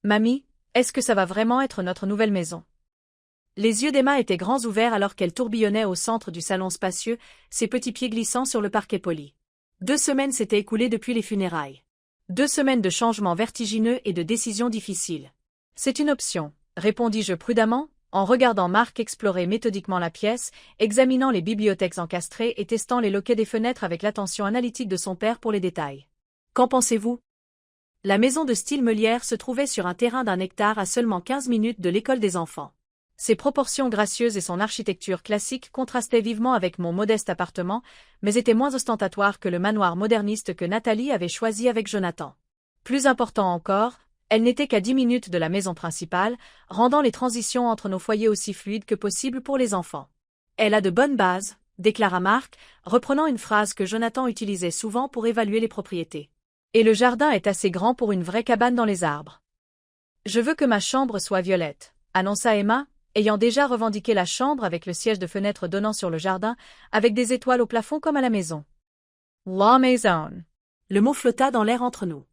Mamie, est-ce que ça va vraiment être notre nouvelle maison? Les yeux d'Emma étaient grands ouverts alors qu'elle tourbillonnait au centre du salon spacieux, ses petits pieds glissant sur le parquet poli. 2 semaines s'étaient écoulées depuis les funérailles. 2 semaines de changements vertigineux et de décisions difficiles. C'est une option, répondis-je prudemment, en regardant Mark explorer méthodiquement la pièce, examinant les bibliothèques encastrées et testant les loquets des fenêtres avec l'attention analytique de son père pour les détails. Qu'en pensez-vous? La maison de style Meulière se trouvait sur un terrain d'1 hectare à seulement 15 minutes de l'école des enfants. Ses proportions gracieuses et son architecture classique contrastaient vivement avec mon modeste appartement, mais étaient moins ostentatoires que le manoir moderniste que Nathalie avait choisi avec Jonathan. Plus important encore, Elle n'était qu'à 10 minutes de la maison principale, rendant les transitions entre nos foyers aussi fluides que possible pour les enfants. Elle a de bonnes bases, déclara Mark, reprenant une phrase que Jonathan utilisait souvent pour évaluer les propriétés. Et le jardin est assez grand pour une vraie cabane dans les arbres. Je veux que ma chambre soit violette, annonça Emma, ayant déjà revendiqué la chambre avec le siège de fenêtre donnant sur le jardin, avec des étoiles au plafond comme à la maison. La maison. Le mot flotta dans l'air entre nous.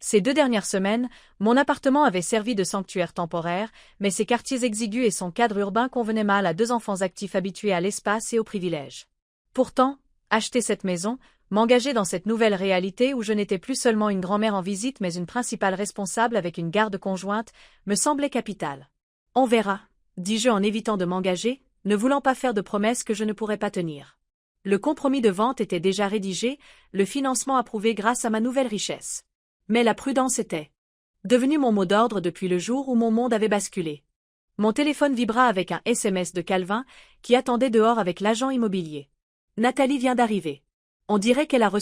Ces 2 dernières semaines, mon appartement avait servi de sanctuaire temporaire, mais ses quartiers exigus et son cadre urbain convenaient mal à 2 enfants actifs habitués à l'espace et aux privilèges. Pourtant, acheter cette maison, m'engager dans cette nouvelle réalité où je n'étais plus seulement une grand-mère en visite mais une principale responsable avec une garde conjointe, me semblait capital. On verra, dis-je en évitant de m'engager, ne voulant pas faire de promesses que je ne pourrais pas tenir. Le compromis de vente était déjà rédigé, le financement approuvé grâce à ma nouvelle richesse. Mais la prudence était devenue mon mot d'ordre depuis le jour où mon monde avait basculé. Mon téléphone vibra avec un SMS de Calvin, qui attendait dehors avec l'agent immobilier. Nathalie vient d'arriver. On dirait qu'elle a reçu